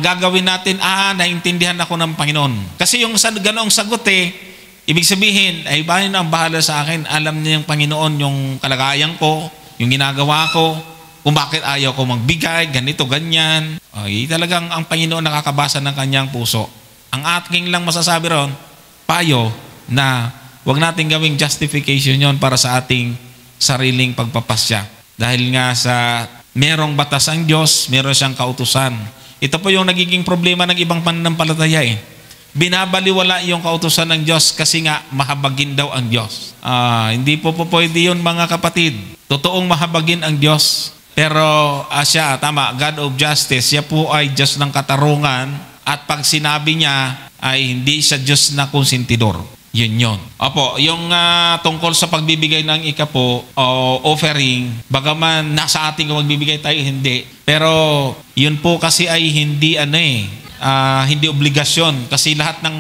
gagawin natin, naintindihan ako ng Panginoon. Kasi yung ganoong sagot ibig sabihin, ay bayan ang bahala sa akin, alam niya yung Panginoon yung kalagayan ko, yung ginagawa ko, kung bakit ayaw ko magbigay, ganito, ganyan. Talagang ang Panginoon nakakabasa ng kanyang puso. Ang ating lang masasabi ron, payo na huwag natin gawing justification yon para sa ating sariling pagpapasya. Dahil nga sa merong batas ang Diyos, meron siyang kautusan. Ito po yung nagiging problema ng ibang pananampalataya Binabaliwala yung kautusan ng Diyos kasi nga mahabagin daw ang Diyos. Hindi po pwede yun mga kapatid. Totoong mahabagin ang Diyos. Pero siya, tama, God of Justice, siya po ay Diyos ng katarungan. At pag sinabi niya, ay hindi siya Diyos na konsentidor. Yun. Opo, yung tungkol sa pagbibigay ng ikapo o offering, bagaman nasa ating magbibigay tayo, hindi. Pero yun po kasi ay hindi hindi obligasyon. Kasi lahat ng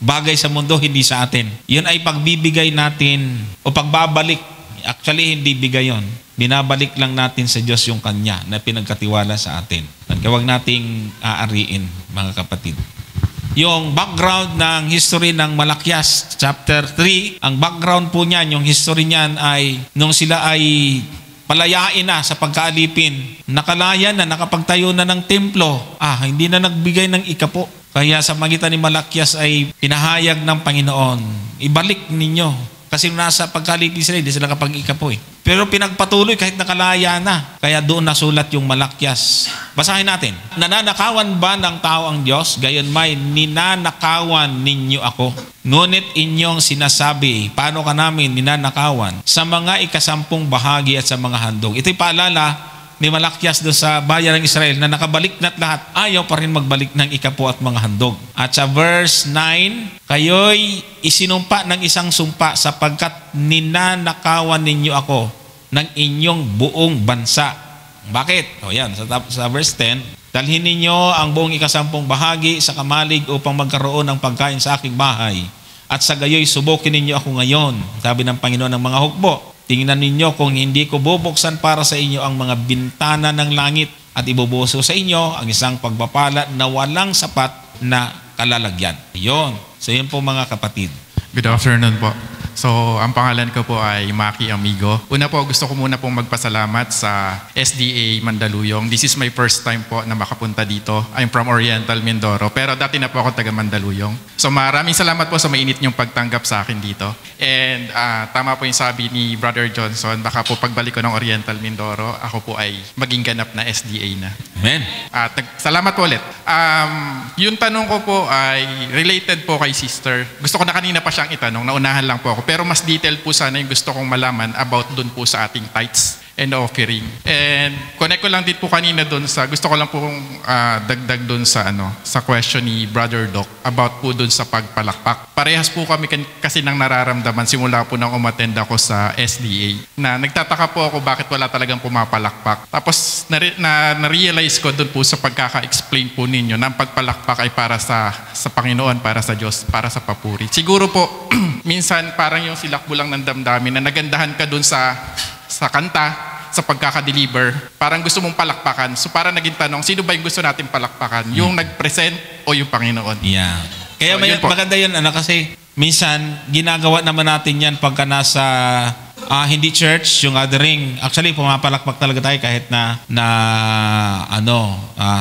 bagay sa mundo hindi sa atin. Yun ay pagbibigay natin o pagbabalik. Actually, hindi bigay yun. Binabalik lang natin sa Diyos yung Kanya na pinagkatiwala sa atin. Huwag nating aariin, mga kapatid. Yung background ng history ng Malakias, chapter 3, ang background po niyan, yung history niyan ay nung sila ay palayain na sa pagkaalipin, nakalaya na, nakapagtayo na ng templo, hindi na nagbigay ng ikapo. Kaya sa magitan ni Malakias ay pinahayag ng Panginoon, ibalik ninyo. Kasi nasa pagkalipin sila, hindi sila kapag-ikapo Pero pinagpatuloy kahit nakalaya na. Kaya doon nasulat yung Malakias. Basahin natin. Nananakawan ba ng tao ang Diyos? Gayon may ninanakawan ninyo ako. Ngunit inyong sinasabi, paano ka namin ninanakawan? Sa mga ikasampung bahagi at sa mga handog. Ito'y paalala ni Malakias doon sa bayan ng Israel na nakabalik na't lahat, ayaw pa rin magbalik ng ikapo at mga handog. At sa verse 9, kayo'y isinumpa ng isang sumpa sapagkat ninanakawan ninyo ako ng inyong buong bansa. Bakit? Yan, sa verse 10, dalhin ninyo ang buong ikasampung bahagi sa kamalig upang magkaroon ng pagkain sa aking bahay. At sa gayo'y subukin ninyo ako ngayon, sabi ng Panginoon ng mga hukbo. Tingnan ninyo kung hindi ko bubuksan para sa inyo ang mga bintana ng langit at ibubuso sa inyo ang isang pagpapala na walang sapat na kalalagyan. Yun. So yun po mga kapatid. Good afternoon po. So, ang pangalan ko po ay Maki Amigo. Una po, gusto ko muna pong magpasalamat sa SDA Mandaluyong. This is my first time po na makapunta dito. I'm from Oriental, Mindoro. Pero dati na po ako taga Mandaluyong. So, maraming salamat po sa mainit niyong pagtanggap sa akin dito. And tama po yung sabi ni Brother Johnson, baka po pagbalik ko ng Oriental, Mindoro, ako po ay maging ganap na SDA na. Amen. At salamat po ulit. Yung tanong ko po ay related po kay sister. Gusto ko na kanina pa siyang itanong, naunahan lang po ako. Pero mas detailed po sana yung gusto kong malaman about dun po sa ating tithes and offering. And connect ko lang din po kanina dun sa, gusto ko lang po dagdag dun sa sa question ni Brother Doc about po dun sa pagpalakpak. Parehas po kami kasi nang nararamdaman simula po nang umattend ako sa SDA na nagtataka po ako bakit wala talagang pumapalakpak. Tapos na-realize ko dun po sa pagkaka-explain po ninyo na ang pagpalakpak ay para sa Panginoon, para sa Diyos, para sa papuri. Siguro po minsan parang yung silakbo lang ng damdamin na nagandahan ka dun sa kanta, sa pagkaka-deliver, parang gusto mong palakpakan. So parang naging tanong, sino ba yung gusto natin palakpakan? Yung nag-present o yung Panginoon? Yeah. Kaya so, maganda yun, kasi minsan ginagawa naman natin yan pagka nasa hindi church, yung gathering. Actually, pumapalakpak talaga tayo kahit na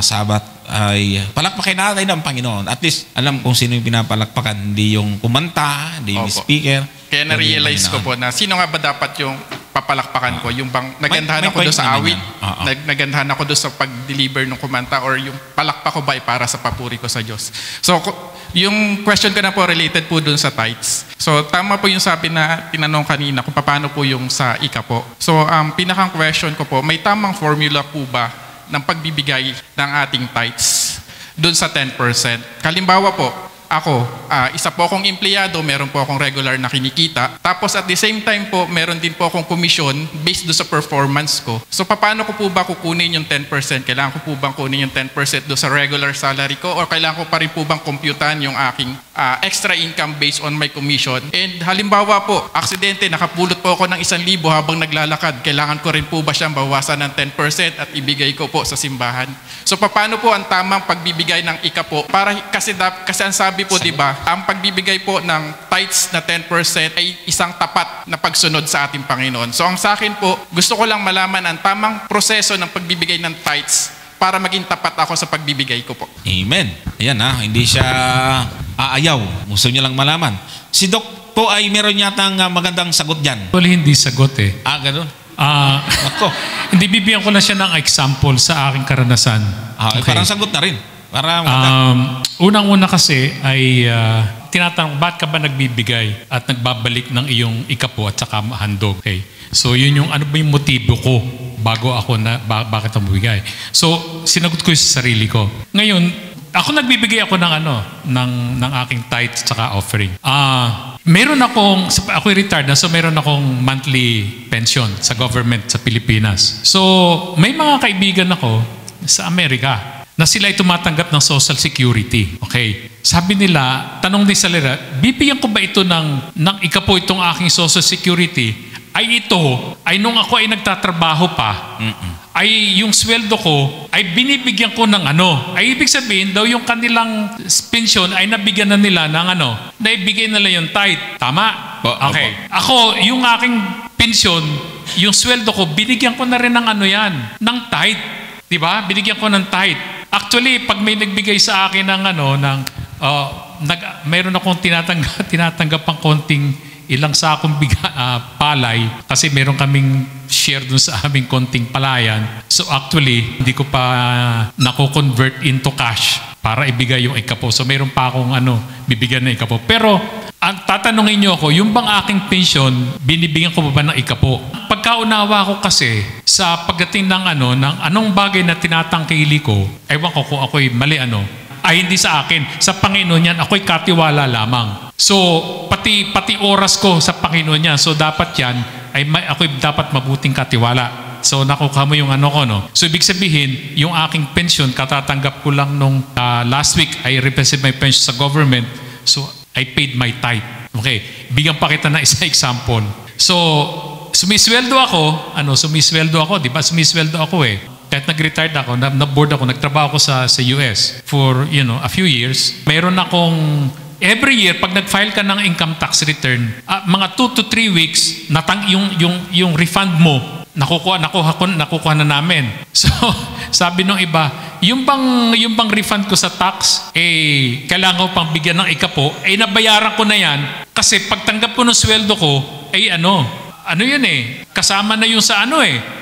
Sabat ay palakpakin natin ang Panginoon. At least, alam kung sino yung pinapalakpakan. Hindi yung kumanta, hindi yung speaker. Kaya na-realize ko po na sino nga ba dapat yung papalakpakan ko, yung bang nagandahan may ako doon point sa naman awit, yan. Oo. nagandahan ako doon sa pag-deliver ng kumanta, or yung palakpak ko ba ay para sa papuri ko sa Diyos. So, yung question ko na po related po doon sa tithes. So, tama po yung sabi na tinanong kanina kung paano po yung sa ika po. So, pinakang question ko po, may tamang formula po ba ng pagbibigay ng ating tithes doon sa 10%? Kalimbawa po, ako, isa po akong empleyado, meron po akong regular na kinikita. Tapos at the same time po, meron din po akong commission based doon sa performance ko. So paano ko po ba kukunin yung 10%? Kailangan ko po bang kunin yung 10% doon sa regular salary ko? Or kailangan ko pa rin po bang computan yung aking extra income based on my commission? And halimbawa po, aksidente, nakapulot po ako ng 1,000 habang naglalakad. Kailangan ko rin po ba siyang bawasan ng 10% at ibigay ko po sa simbahan? So paano po ang tamang pagbibigay ng ika po? Kasi ang sabi po, di ba, ang pagbibigay po ng tithes na 10% ay isang tapat na pagsunod sa ating Panginoon. So ang sa akin po, gusto ko lang malaman ang tamang proseso ng pagbibigay ng tithes para maging tapat ako sa pagbibigay ko po. Amen. Ayan hindi siya aayaw. Gusto niya lang malaman. Si Doc po ay meron yatang magandang sagot dyan. Actually, hindi sagot eh. Ganun. Ako. Hindi, bibigyan ko lang siya ng example sa aking karanasan. Parang sagot na rin. Unang-una kasi ay tinatanong, bakit ka ba nagbibigay at nagbabalik ng iyong ikapo at saka handog? Okay. So yun yung ano ba yung motibo ko bago ako na bakit ako magbigay. So sinagot ko yung sa sarili ko. Ngayon, ako nagbibigay ako ng ng aking tithe at saka offering. Meron ako retired na, so meron akong monthly pension sa government sa Pilipinas. So may mga kaibigan ako sa Amerika na sila ay tumatanggap ng Social Security. Okay. Sabi nila, tanong din sa nila, bibigyan ko ba ito ng ikapo itong aking Social Security? Ay nung ako ay nagtatrabaho pa, ay yung sweldo ko, ay binibigyan ko ng ay ibig sabihin daw yung kanilang pension ay nabigyan na nila ng naibigay nila yung tithe. Tama? Okay. Ako, yung aking pension, yung sweldo ko, binigyan ko na rin ng ng tithe. Diba? Binigyan ko ng tithe. Actually, pag may nagbigay sa akin ng mayroon akong tinatanggap pang konting ilang sakong palay kasi meron kaming share dun sa aming konting palayan. So actually, hindi ko pa nako-convert into cash para ibigay yung ikapo. So meron pa akong bibigyan ng ikapo. Pero ang tatanungin niyo ako, yung bang aking pension, binibigyan ko ba ng ikapo? Pagkaunawa ko kasi sa pagdating ng ng anong bagay na tinatangkili ko, ewan ko kung ako'y mali ay hindi sa akin. Sa Panginoon yan, ako'y katiwala lamang. So, pati oras ko sa Panginoon yan. So, dapat yan, ako'y dapat mabuting katiwala. So, nakuha mo yung So, ibig sabihin, yung aking pension, katatanggap ko lang nung last week, I represent my pension sa government. So, I paid my tithe. Okay. Bigyan pa kita na isang example. So, sumisweldo ako, di ba? Sumisweldo ako eh. Kahit nag-retired ako, na-board ako, nagtrabaho ako sa US for, a few years. Meron akong, every year, pag nag-file ka ng income tax return, mga 2 to 3 weeks, yung refund mo, nakukuha na namin. So, sabi nung iba, yung bang refund ko sa tax, kailangan ko pang bigyan ng ikapo, nabayaran ko na yan, kasi pagtanggap ko ng sweldo ko, yun kasama na yun sa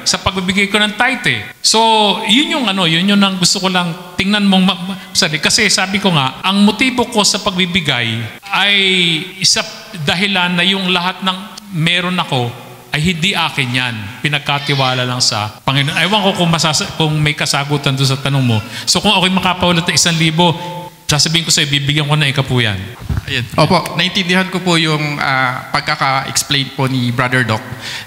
sa pagbibigay ko ng tithe So, yun yung ang gusto ko lang tingnan mong kasi sabi ko nga, ang motibo ko sa pagbibigay ay isa dahilan na yung lahat ng meron ako ay hindi akin yan. Pinagkatiwala lang sa Panginoon. Ewan ko kung may kasagutan doon sa tanong mo. So, kung ako'y makapaulat ng 1,000, sasabihin ko sa'yo, bibigyan ko na ikapo yan. Ayan. Opo, naintindihan ko po yung pagkaka-explain po ni Brother Doc.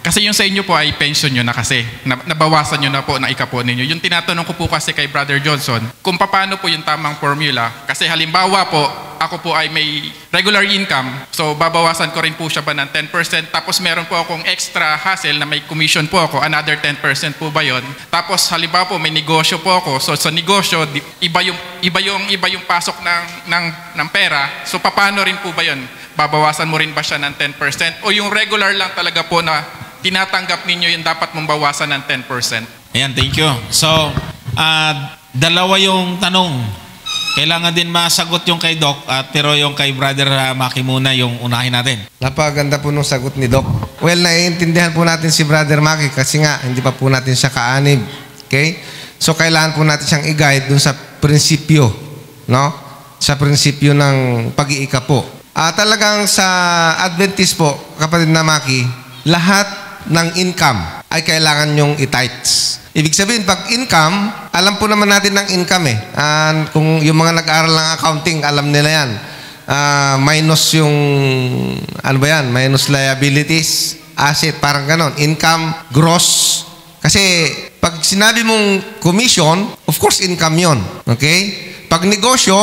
Kasi yung sa inyo po ay pension nyo na kasi. Nabawasan nyo na po na ikapo ninyo. Yung tinatanong ko po kasi kay Brother Johnson, kung paano po yung tamang formula. Kasi halimbawa po, ako po ay may regular income. So, babawasan ko rin po siya ba ng 10%. Tapos meron po akong extra hassle na may commission po ako. Another 10% po ba yun? Tapos halimbawa po, may negosyo po ako. So, sa negosyo, iba yung pasok ng pera. So, paano rin po ba yun? Babawasan mo rin ba siya ng 10%? O yung regular lang talaga po na tinatanggap ninyo yung dapat mong bawasan ng 10%? Ayan, thank you. So, dalawa yung tanong. Kailangan din masagot yung kay Doc, pero yung kay Brother Maki muna yung unahin natin. Napakaganda po nung sagot ni Doc. Well, naiintindihan po natin si Brother Maki kasi nga, hindi pa po natin siya kaanib. Okay? So, kailangan po natin siyang i-guide dun sa prinsipyo, no? Sa prinsipyo ng pag-iika po. Talagang sa Adventist po, kapatid na Maki, lahat ng income ay kailangan yung i-tithes. Ibig sabihin, pag income, alam po naman natin ng income eh. Kung yung mga nag-aaral ng accounting, alam nila yan. Minus yung, ano ba yan? Minus liabilities, asset, parang ganon. Income, gross. Kasi, pag sinabi mong commission, of course, income yon. Okay? Pag negosyo,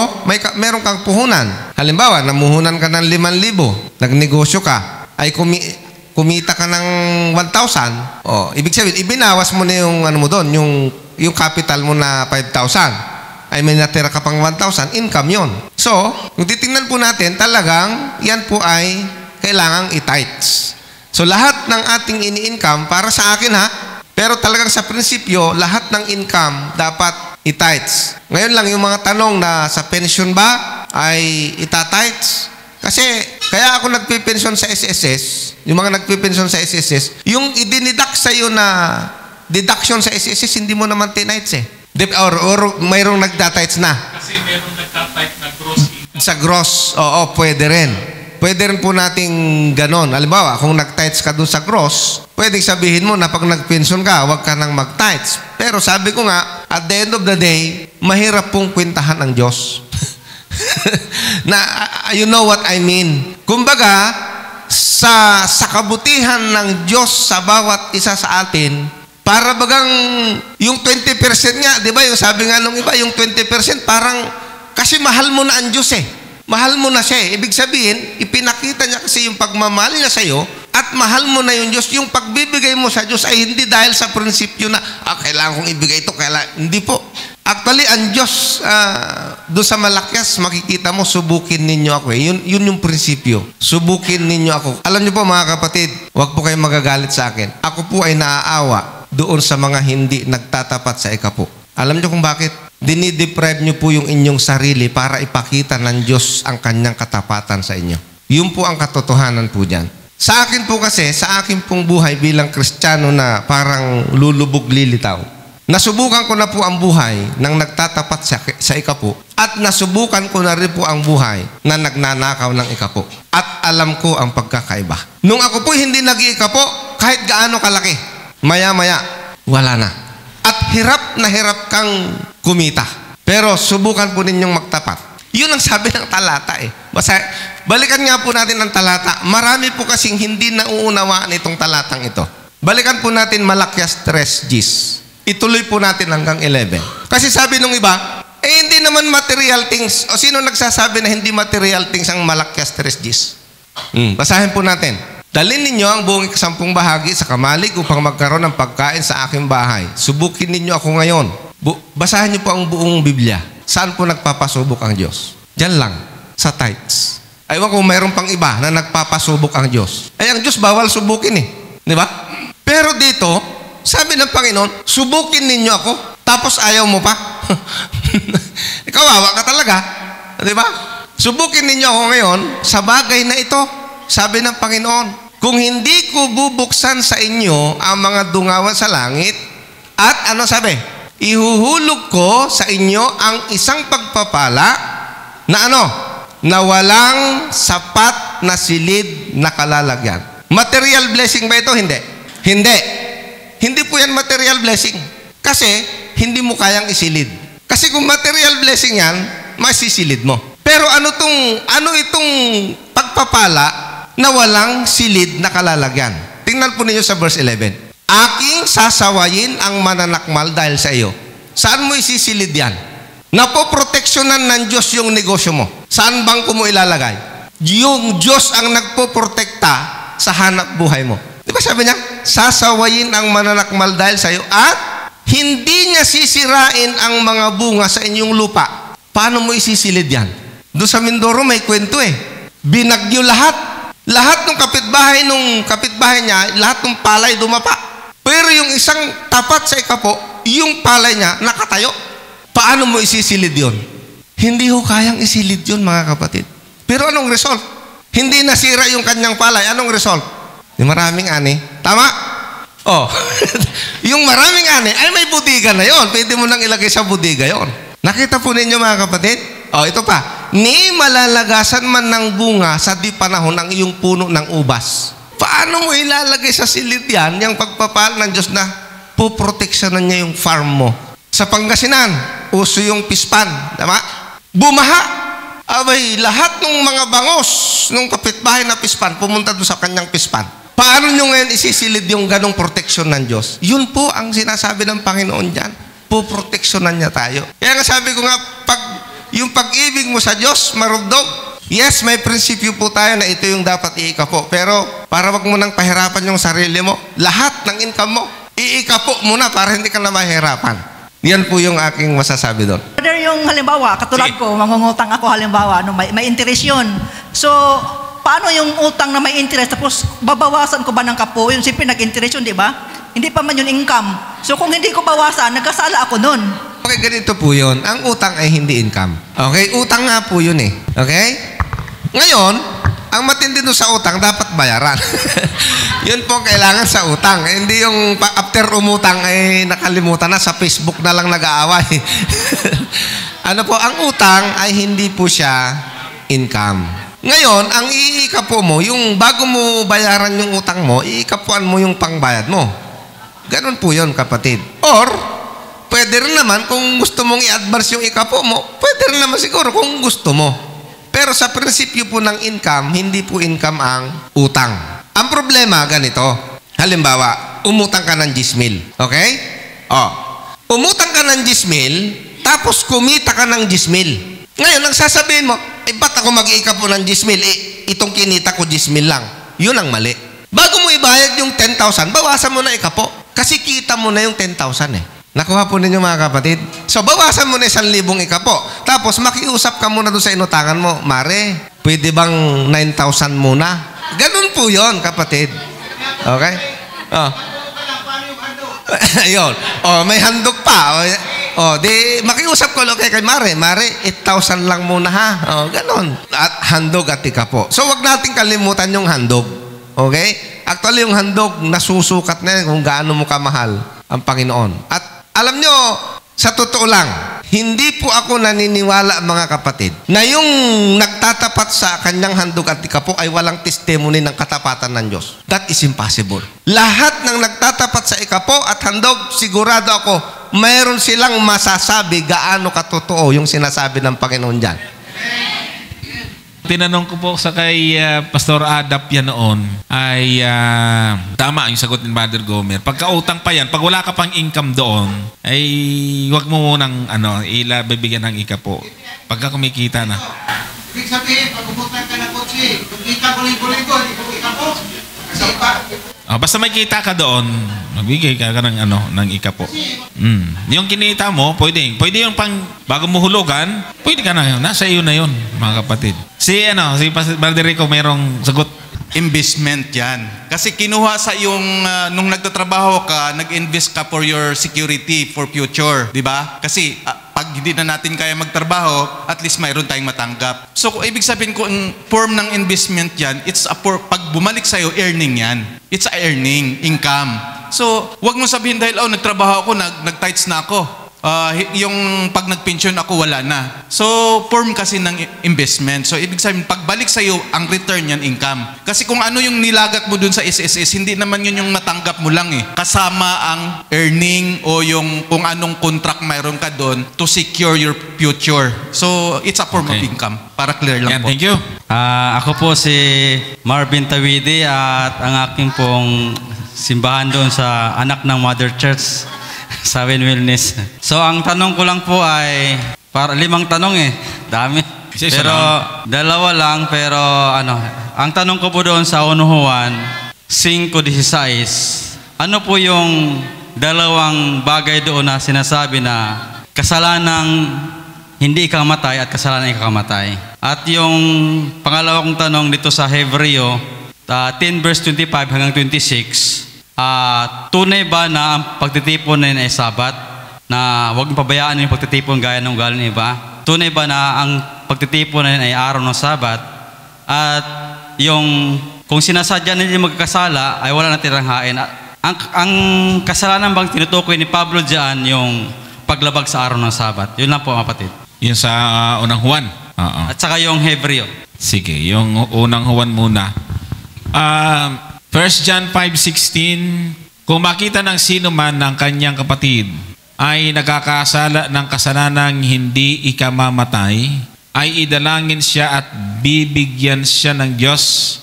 meron kang puhunan. Halimbawa, namuhunan ka ng 5,000, nagnegosyo ka, ay kumita ka ng 1,000, ibig sabihin, ibinawas mo na yung ano mo doon, yung capital mo na 5,000. Ay may natira ka pang 1,000, income yon. So, kung titingnan po natin, talagang yan po ay kailangang i-tithes. So, lahat ng ating ini-income, para sa akin ha, pero talagang sa prinsipyo, lahat ng income dapat i-tithes. Ngayon lang, yung mga tanong na sa pension ba ay ita-tithes? Kasi, kaya ako nagpipensyon sa SSS, yung mga nagpipensyon sa SSS, yung idinidak sa'yo na deduction sa SSS, hindi mo naman tinites eh. Or mayroong nagtatites na. Kasi mayroong nagtatites na gross income. Sa gross, oo, pwede rin. Pwede rin po nating ganon. Halimbawa, kung nagtites ka dun sa gross, pwedeng sabihin mo na pag nagpensyon ka, huwag ka nang magtites. Pero sabi ko nga, at the end of the day, mahirap pong kwentahan ng Diyos. Na you know what I mean. Kumbaga, sa kabutihan ng Diyos sa bawat isa sa atin, para bagang yung 20% nga, di ba? Yung sabi nga nung iba, yung 20% parang kasi mahal mo na ang Diyos eh. Mahal mo na siya eh. Ibig sabihin, ipinakita niya kasi yung pagmamahal niya sa'yo at mahal mo na yung Diyos. Yung pagbibigay mo sa Diyos ay hindi dahil sa prinsipyo na kailangan kong ibigay ito. Hindi po. Actually, ang Diyos, doon sa Malakyas, makikita mo, subukin ninyo ako eh. Yun yung prinsipyo. Subukin ninyo ako. Alam niyo po mga kapatid, huwag po kayong magagalit sa akin. Ako po ay naaawa doon sa mga hindi nagtatapat sa ikapo. Alam niyo kung bakit? Dinideprive niyo po yung inyong sarili para ipakita ng Diyos ang kanyang katapatan sa inyo. Yun po ang katotohanan po dyan. Sa akin po kasi, sa akin pong buhay bilang Kristiyano na parang lulubog lilitaw, nasubukan ko na po ang buhay ng nagtatapat sa ikapo at nasubukan ko na rin po ang buhay na nagnanakaw ng ikapo. At alam ko ang pagkakaiba. Nung ako po hindi nag-iikapo, kahit gaano kalaki, maya-maya, wala na. At hirap na hirap kang kumita. Pero subukan po ninyong magtapat. Yun ang sabi ng talata eh. Balikan nga po natin ang talata. Marami po kasing hindi nauunawaan itong talatang ito. Balikan po natin Malakyas 3:10. Ituloy po natin hanggang 11. Kasi sabi nung iba, hindi naman material things. O sino nagsasabi na hindi material things ang Malakyas 3:10? Basahin po natin. Dalhin ninyo ang buong 10 bahagi sa kamalig upang magkaroon ng pagkain sa aking bahay. Subukin ninyo ako ngayon. Basahin niyo po ang buong Biblia. Saan po nagpapasubok ang Diyos? Diyan lang, sa tithes. Aywan kung mayroon pang iba na nagpapasubok ang Diyos. Ay, ang Diyos bawal subukin eh. Di ba? Pero dito, sabi ng Panginoon, subukin ninyo ako, tapos ayaw mo pa. Kawawa ka talaga. Di ba? Subukin ninyo ako ngayon sa bagay na ito. Sabi ng Panginoon, kung hindi ko bubuksan sa inyo ang mga dungawan sa langit, at ano sabi? Ihuhulog ko sa inyo ang isang pagpapala na ano? Na walang sapat na silid na kalalagyan. Material blessing ba ito? Hindi. Hindi. Hindi po yan material blessing. Kasi, hindi mo kayang isilid. Kasi kung material blessing yan, masisilid mo. Pero ano itong pagpapala na walang silid na kalalagyan? Tingnan po ninyo sa verse 11. Aking sasawayin ang mananakmal dahil sa iyo. Saan mo isisilid yan? Napoproteksyonan ng Diyos yung negosyo mo. Saan bangko mo ilalagay? Yung Diyos ang nagpoprotekta sa hanap buhay mo. Di ba sabi niya? Sasawayin ang mananakmal dahil sa iyo at hindi niya sisirain ang mga bunga sa inyong lupa. Paano mo isisilid yan? Doon sa Mindoro may kwento eh. Binagyo lahat. Lahat ng kapitbahay niya, lahat ng palay dumapa. Pero yung isang tapat sa ikapo, yung palay niya nakatayo. Paano mo isisilid yun? Hindi ho kayang isilid yun, mga kapatid. Pero anong result? Hindi nasira yung kanyang palay. Anong result? Yung maraming ani. Tama? Oh. Yung maraming ani, ay may budiga na yon. Pwede mo nang ilagay sa budiga yon. Nakita po ninyo, mga kapatid? Oh, ito pa. Ni malalagasan man ng bunga sa di panahon ang iyong puno ng ubas. Paano mo ilalagay sa silid yan, yung pagpapal ng Diyos na puproteksyonan niya yung farm mo? Sa Pangasinan, uso yung pispan. Tama? Bumaha. Abay, lahat ng mga bangos ng kapitbahay na pispan, pumunta doon sa kanyang pispan. Paano nyo ngayon isisilid yung ganong proteksyon ng Diyos? Yun po ang sinasabi ng Panginoon dyan. Puproteksyonan niya tayo. Kaya nga sabi ko nga, yung pag-ibig mo sa Diyos, marugdog. Yes, may prinsipyo po tayo na ito yung dapat iikapo. Pero para wag mo nang pahirapan yung sarili mo, lahat ng income mo, iikapo mo na para hindi ka na mahirapan. Yan po yung aking masasabi doon. Brother, yung halimbawa, katulad ko, mangungutang ako halimbawa, may interest yun. So, paano yung utang na may interest? Tapos, babawasan ko ba ng kapo? Yun, siyempre nag-interest yun, di ba? Hindi pa man yun income. So, kung hindi ko bawasan, nagkasala ako nun. Okay, ganito po yun. Ang utang ay hindi income. Okay? Utang nga po yun eh. Okay? Ngayon, ang matindi doon sa utang, dapat bayaran. Yun po kailangan sa utang. Hindi yung after umutang ay nakalimutan na, sa Facebook na lang nag-aaway. Ano po, ang utang ay hindi po siya income. Ngayon, ang iikapo mo, yung bago mo bayaran yung utang mo, iikapuan mo yung pangbayad mo. Ganun po yun, kapatid. Or, pwede rin naman, kung gusto mong i-advance yung ikapo mo, pwede rin naman siguro kung gusto mo. Pero sa prinsipyo po ng income, hindi po income ang utang. Ang problema, ganito. Halimbawa, umutang ka ng 10,000. Okay? Oh. Umutang ka ng 10,000, tapos kumita ka ng 10,000. Ngayon, ang sasabihin mo, ba't ako mag-iika po ng 10,000? Itong kinita ko 10,000 lang. Yun ang mali. Bago mo ibayad yung 10,000, bawasan mo na ikapo. Kasi kita mo na yung 10,000 eh. Nakuha po ninyo, mga kapatid. So, bawasan mo na 1,000 ikapo. Tapos, makiusap ka muna doon sa inutangan mo. Mare, pwede bang 9,000 muna? Ganun po yon, kapatid. Okay? Oh. Ayun. Oh, may handog pa. Oh, di makiusap ko kay Mare. Mare, 8,000 lang muna ha. Oh, ganun. At handog at ikapo. So, wag nating kalimutan yung handog. Okay? Actually, yung handog, nasusukat na yan kung gaano mo kamahal ang Panginoon. At alam nyo, sa totoo lang, hindi po ako naniniwala, mga kapatid, na yung nagtatapat sa kanyang handog at ikapo ay walang testimony ng katapatan ng Diyos. That is impossible. Lahat ng nagtatapat sa ikapo at handog, sigurado ako, mayroon silang masasabi gaano katotoo yung sinasabi ng Panginoon dyan. Tinanong ko po sa kay Pastor Adap yan noon ay tama yung sagot ni Brother Gomer. Pagkautang pa yan, pag wala ka pang income doon, ay wag mo munang bibigyan ng ikapo. Pagka kumikita na. Ibig sabihin, pag umutang ka ng kotse, kung kita ko libo-libo, hindi ko ikapo. Kasi pa. Basta may kita ka doon, magbigay ka ng ikapo. Yung kinita mo, pwede yung pang bago mo hulugan, pwede ka na yun. Nasa iyo na yun, mga kapatid. Si Brother Rico merong sagot. Investment yan. Kasi kinuha sa yung nung nagtatrabaho ka, nag-invest ka for your security, for future. Di ba? Kasi pag hindi na natin kaya magtrabaho, at least mayroon tayong matanggap. So, ibig sabihin ko, ang form ng investment yan, it's a pag bumalik sa'yo, earning yan. It's a earning, income. So, wag mo sabihin dahil, nagtrabaho ako, nag-tights na ako. Yung pag nag-pension ako, wala na. So, form kasi ng investment. So, ibig sabihin, pagbalik sa'yo, ang return yan, income. Kasi kung ano yung nilagat mo dun sa SSS, hindi naman yun yung matanggap mo lang eh. Kasama ang earning o yung kung anong contract mayroon ka dun to secure your future. So, it's a form of income. Para clear lang po. Thank you. Ako po si Marvin Tawidi at ang aking pong simbahan doon sa anak ng Mother Church sa Wellness. So, ang tanong ko lang po ay, 5 tanong eh. Dami. Pero, 2 lang. Pero, ang tanong ko po doon sa 1 Juan 5:16, ano po yung 2 bagay doon na sinasabi na kasalanang hindi ikamatay at kasalanan ikakamatay? At yung pangalawa kong tanong dito sa Hebreo 10:25 hanggang 26, tunay ba na ang pagtitipon na yun ay sabat? Na huwag pabayaan yung pagtitipon gaya ng ugali ng iba? tunay ba na ang pagtitipon na yun ay araw ng Sabat, at yung kung sinasadya nila magkakasala ay wala natirang hain. Ang kasalanan bang tinutukoy ni Pablo diyan yung paglabag sa araw ng Sabat? Yun lang po, kapatid. Yun sa unang Juan. At saka yung Hebreo. Sige, yung unang Juan muna. 1 John 5:16, kung makita ng sino man ng kanyang kapatid ay nagkakasala ng kasalanang hindi ikamamatay, ay idalangin siya at bibigyan siya ng Diyos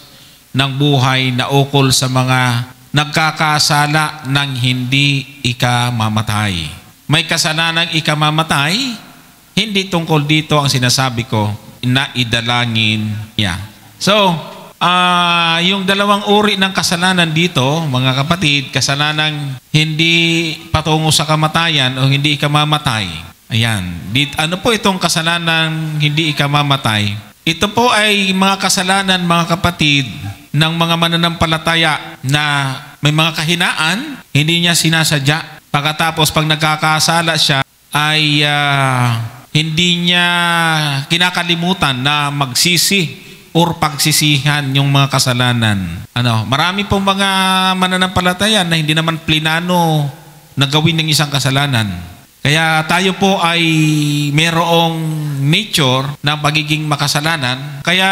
ng buhay na ukol sa mga nagkakasala ng hindi ikamamatay. May kasalanang ikamamatay, hindi tungkol dito ang sinasabi ko na idalangin niya. So, yung dalawang uri ng kasalanan dito, mga kapatid, kasalanang hindi patungo sa kamatayan o hindi ikamamatay. Ayan. Ano po itong kasalanang hindi ikamamatay? Ito po ay mga kasalanan, mga kapatid, ng mga mananampalataya na may mga kahinaan, hindi niya sinasadya. Pagkatapos, pag nagkakasala siya, ay hindi niya kinakalimutan na magsisi or pagsisihan yung mga kasalanan. Marami pong mga mananampalataya na hindi naman plinano na gawin ng isang kasalanan. Kaya tayo po ay mayroong nature ng pagiging makasalanan. Kaya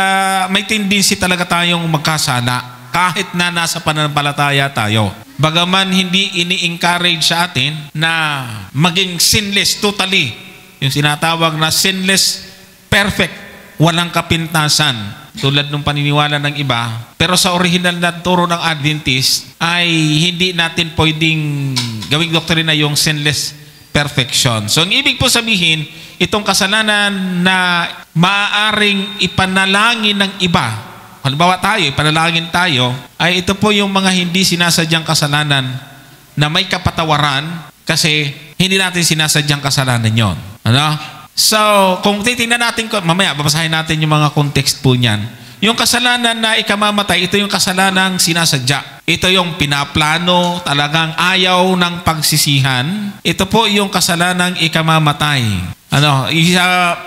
may tendency talaga tayong magkasala kahit na nasa pananampalataya tayo. Bagaman hindi ini-encourage sa atin na maging sinless totally. Yung sinatawag na sinless, perfect, walang kapintasan. Tulad ng paniniwala ng iba. Pero sa original na turo ng Adventist ay hindi natin pwedeng gawing doktrina yung sinless perfection. So, ang ibig po sabihin, itong kasalanan na maaaring ipanalangin ng iba, halimbawa tayo, ipanalangin tayo, ay ito po yung mga hindi sinasadyang kasalanan na may kapatawaran kasi hindi natin sinasadyang kasalanan yon. So, kung titingnan natin, mamaya, babasahin natin yung mga context po niyan. Yung kasalanan na ikamamatay, ito yung kasalanang sinasadya. Ito yung pinaplano, talagang ayaw ng pagsisihan. Ito po yung kasalanang ikamamatay.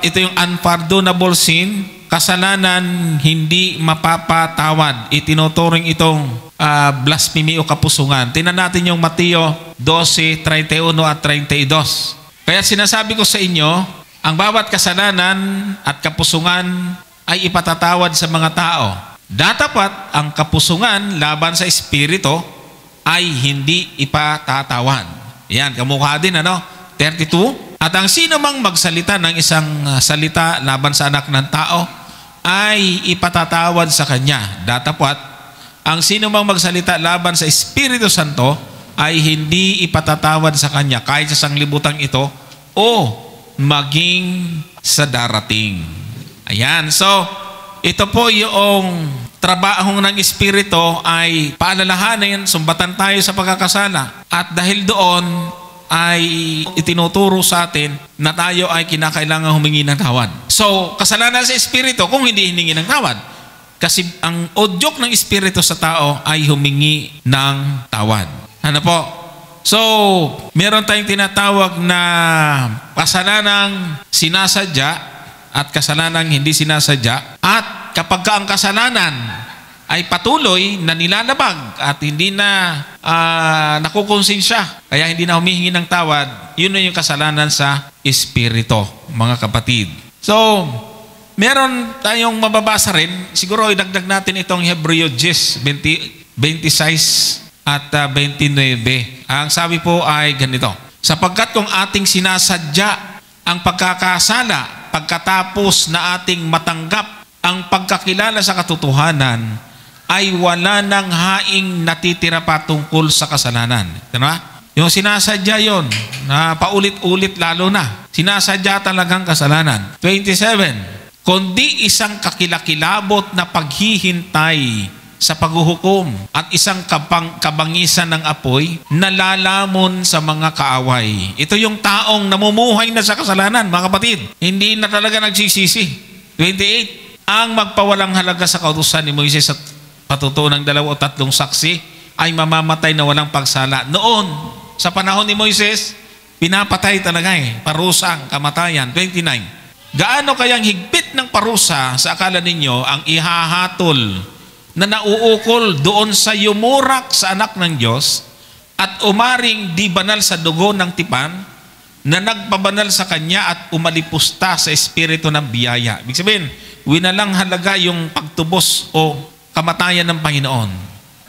Ito yung unpardonable sin, kasalanan hindi mapapatawad. Itinuturing itong blasphemy o kapusungan. Tingnan natin yung Mateo 12:31 at 32. Kaya sinasabi ko sa inyo, ang bawat kasalanan at kapusungan ay ipatatawad sa mga tao. Datapat ang kapusungan laban sa espiritu ay hindi ipatatawad. Yan, kamukha din 32. At ang sino mang magsalita ng isang salita laban sa anak ng tao ay ipatatawad sa kanya. Datapat ang sino mang magsalita laban sa Espiritu Santo ay hindi ipatatawad sa kanya kahit sa sanglibutang ito o maging sa darating. Ayan. So, ito po yung trabahong ng Espiritu ay paalalahanan, sumbatan tayo sa pagkakasala. At dahil doon ay itinuturo sa atin na tayo ay kinakailangan humingi ng tawad. So, kasalanan sa Espiritu kung hindi hiningi ng tawad. Kasi ang udyok ng Espiritu sa tao ay humingi ng tawad. Ano po? So, meron tayong tinatawag na kasalanang sinasadya at kasalanang hindi sinasadya. At kapag ang kasalanan ay patuloy na nilalabag at hindi na nakukonsensya, kaya hindi na humihingi ng tawad, yun na yung kasalanan sa Espiritu, mga kapatid. So, meron tayong mababasa rin, siguro idagdag natin itong Hebreo 10:26 at 29. Ang sabi po ay ganito, sapagkat kung ating sinasadya ang pagkakasala pagkatapos na ating matanggap ang pagkakilala sa katotohanan, ay wala nang haing natitira pa tungkol sa kasalanan. Diba? Yung sinasadya yon na paulit-ulit lalo na. Sinasadya talagang kasalanan. 27. Kundi isang kakilakilabot na paghihintay sa paghuhukom at isang kabangisan ng apoy na lalamon sa mga kaaway. Ito yung taong namumuhay na sa kasalanan, mga kapatid. Hindi na talaga nagsisisi. 28. Ang magpawalang halaga sa kautusan ni Moises at patutuo ng 2 o 3 saksi ay mamamatay na walang pagsala. Noon, sa panahon ni Moises, pinapatay talaga parusang, kamatayan. 29. Gaano kayang higpit ng parusa sa akala ninyo ang ihahatol na nauukol doon sa yumurak sa anak ng Diyos at umaring di banal sa dugo ng tipan na nagpabanal sa kanya at umalipusta sa espiritu ng biyaya. Ibig sabihin, winalang halaga yung pagtubos o kamatayan ng Panginoon.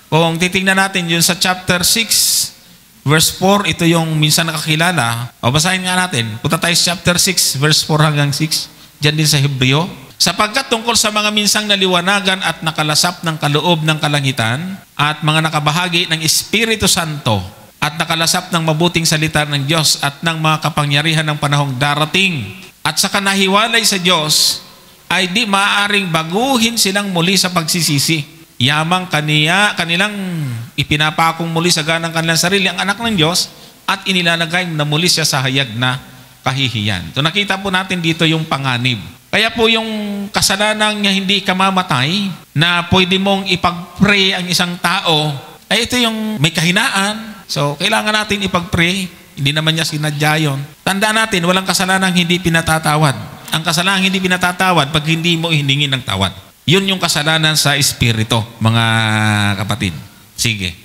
Kung titingnan natin yun sa chapter 6, verse 4, ito yung minsan nakakilala. O basahin nga natin. Punta tayo sa chapter 6, verse 4 hanggang 6. Diyan din sa Hebreo. Sapagkat tungkol sa mga minsang naliwanagan at nakalasap ng kaloob ng kalangitan at mga nakabahagi ng Espiritu Santo at nakalasap ng mabuting salita ng Diyos at ng mga kapangyarihan ng panahong darating at sa kanahiwalay sa Diyos ay di maaaring baguhin silang muli sa pagsisisi. Yamang kanilang ipinapakong muli sa ganang kanilang sarili ang anak ng Diyos at inilalagay na muli siya sa hayag na kahihiyan. So nakita po natin dito yung panganib. Kaya po yung kasalanan niya hindi ka mamatay na pwede mong ipag-pray ang isang tao, ay ito yung may kahinaan. So kailangan natin ipag-pray. Hindi naman niya sinadya yun. Tandaan natin, walang kasalanang hindi pinatatawad. Ang kasalanang hindi pinatatawad pag hindi mo hiningi ng tawad. Yun yung kasalanan sa espiritu, mga kapatid. Sige.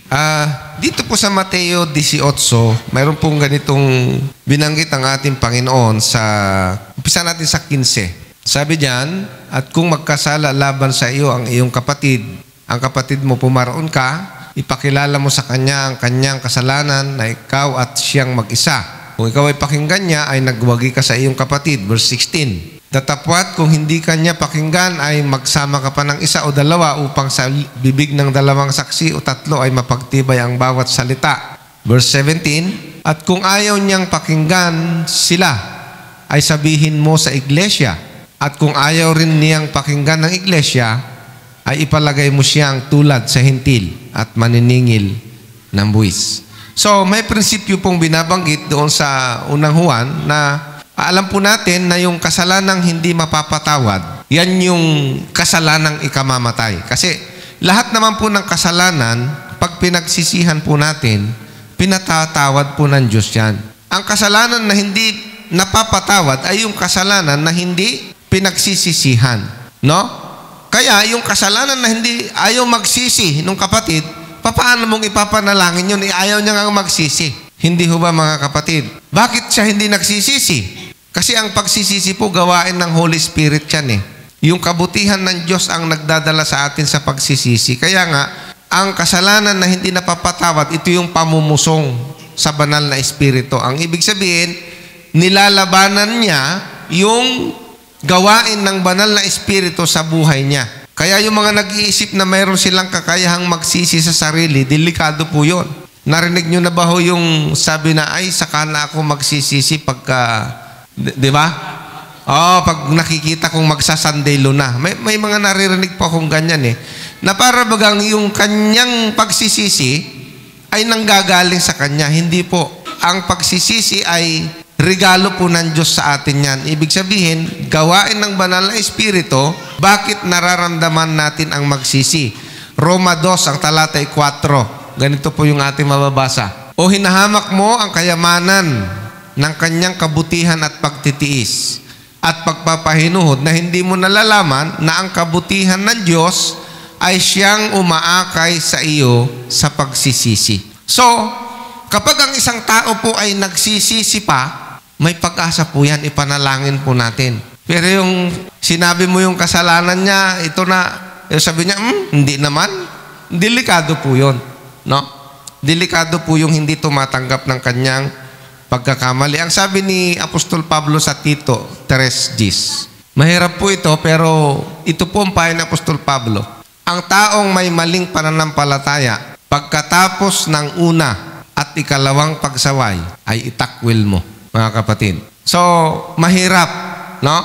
Dito po sa Mateo 18, mayroon pong ganitong binanggit ang ating Panginoon sa, umpisa natin sa 15. Sabi diyan, at kung magkasala laban sa iyo ang iyong kapatid, ang kapatid mo pumaroon ka, ipakilala mo sa kanya ang kanyang kasalanan na ikaw at siyang mag-isa. Kung ikaw ay pakinggan niya, ay nagwagi ka sa iyong kapatid. Verse 16. Datapwat kung hindi kanya pakinggan, ay magsama ka pa ng isa o dalawa upang sa bibig ng dalawang saksi o tatlo ay mapagtibay ang bawat salita. Verse 17. At kung ayaw niyang pakinggan sila, ay sabihin mo sa iglesia. At kung ayaw rin niyang pakinggan ng iglesia, ay ipalagay mo siyang tulad sa hintil at maniningil ng buwis. So, may prinsipyo pong binabanggit doon sa unang Juan na alam po natin na yung kasalanang hindi mapapatawad, yan yung kasalanang ikamamatay. Kasi lahat naman po ng kasalanan, pag pinagsisihan po natin, pinatatawad po ng Diyos yan. Ang kasalanan na hindi napapatawad ay yung kasalanan na hindi pinagsisisihan. No? Kaya yung kasalanan na hindi ayaw magsisi nung kapatid, paano mong ipapanalangin yun? Ayaw niya nga magsisi. Hindi ho ba mga kapatid? Bakit siya hindi nagsisisi? Kasi ang pagsisisi po gawain ng Holy Spirit yan eh. Yung kabutihan ng Diyos ang nagdadala sa atin sa pagsisisi. Kaya nga, ang kasalanan na hindi napapatawad, ito yung pamumusong sa banal na Espiritu. Ang ibig sabihin, nilalabanan niya yung gawain ng banal na Espiritu sa buhay niya. Kaya yung mga nag-iisip na mayroon silang kakayahang magsisi sa sarili, delikado po yun. Narinig nyo na ba ho yung sabi na, ay, saka na ako magsisisi pagka, di ba? Pag nakikita kong magsasandelo na. May mga naririnig po akong ganyan eh. Na para bagang yung kanyang pagsisisi ay nanggagaling sa kanya. Hindi po. Ang pagsisisi ay regalo po ng Diyos sa atin yan. Ibig sabihin, gawain ng banal na Espiritu, bakit nararamdaman natin ang magsisi? Roma 2, ang talata 4. Ganito po yung ating mababasa. O hinahamak mo ang kayamanan ng kanyang kabutihan at pagtitiis at pagpapahinuhod na hindi mo nalalaman na ang kabutihan ng Diyos ay siyang umaakay sa iyo sa pagsisisi. So, kapag ang isang tao po ay nagsisisi pa, may pag-asa po yan, ipanalangin po natin. Pero yung sinabi mo yung kasalanan niya, ito na, sabi niya, hindi naman. Delikado po yun. No? Delikado po yung hindi tumatanggap ng kanyang pagkakamali. Ang sabi ni Apostol Pablo sa Tito 3:10, mahirap po ito, pero ito po ang payo ni Apostol Pablo. Ang taong may maling pananampalataya, pagkatapos ng una at ikalawang pagsaway, ay itakwil mo. Mga kapatid. So, mahirap, no?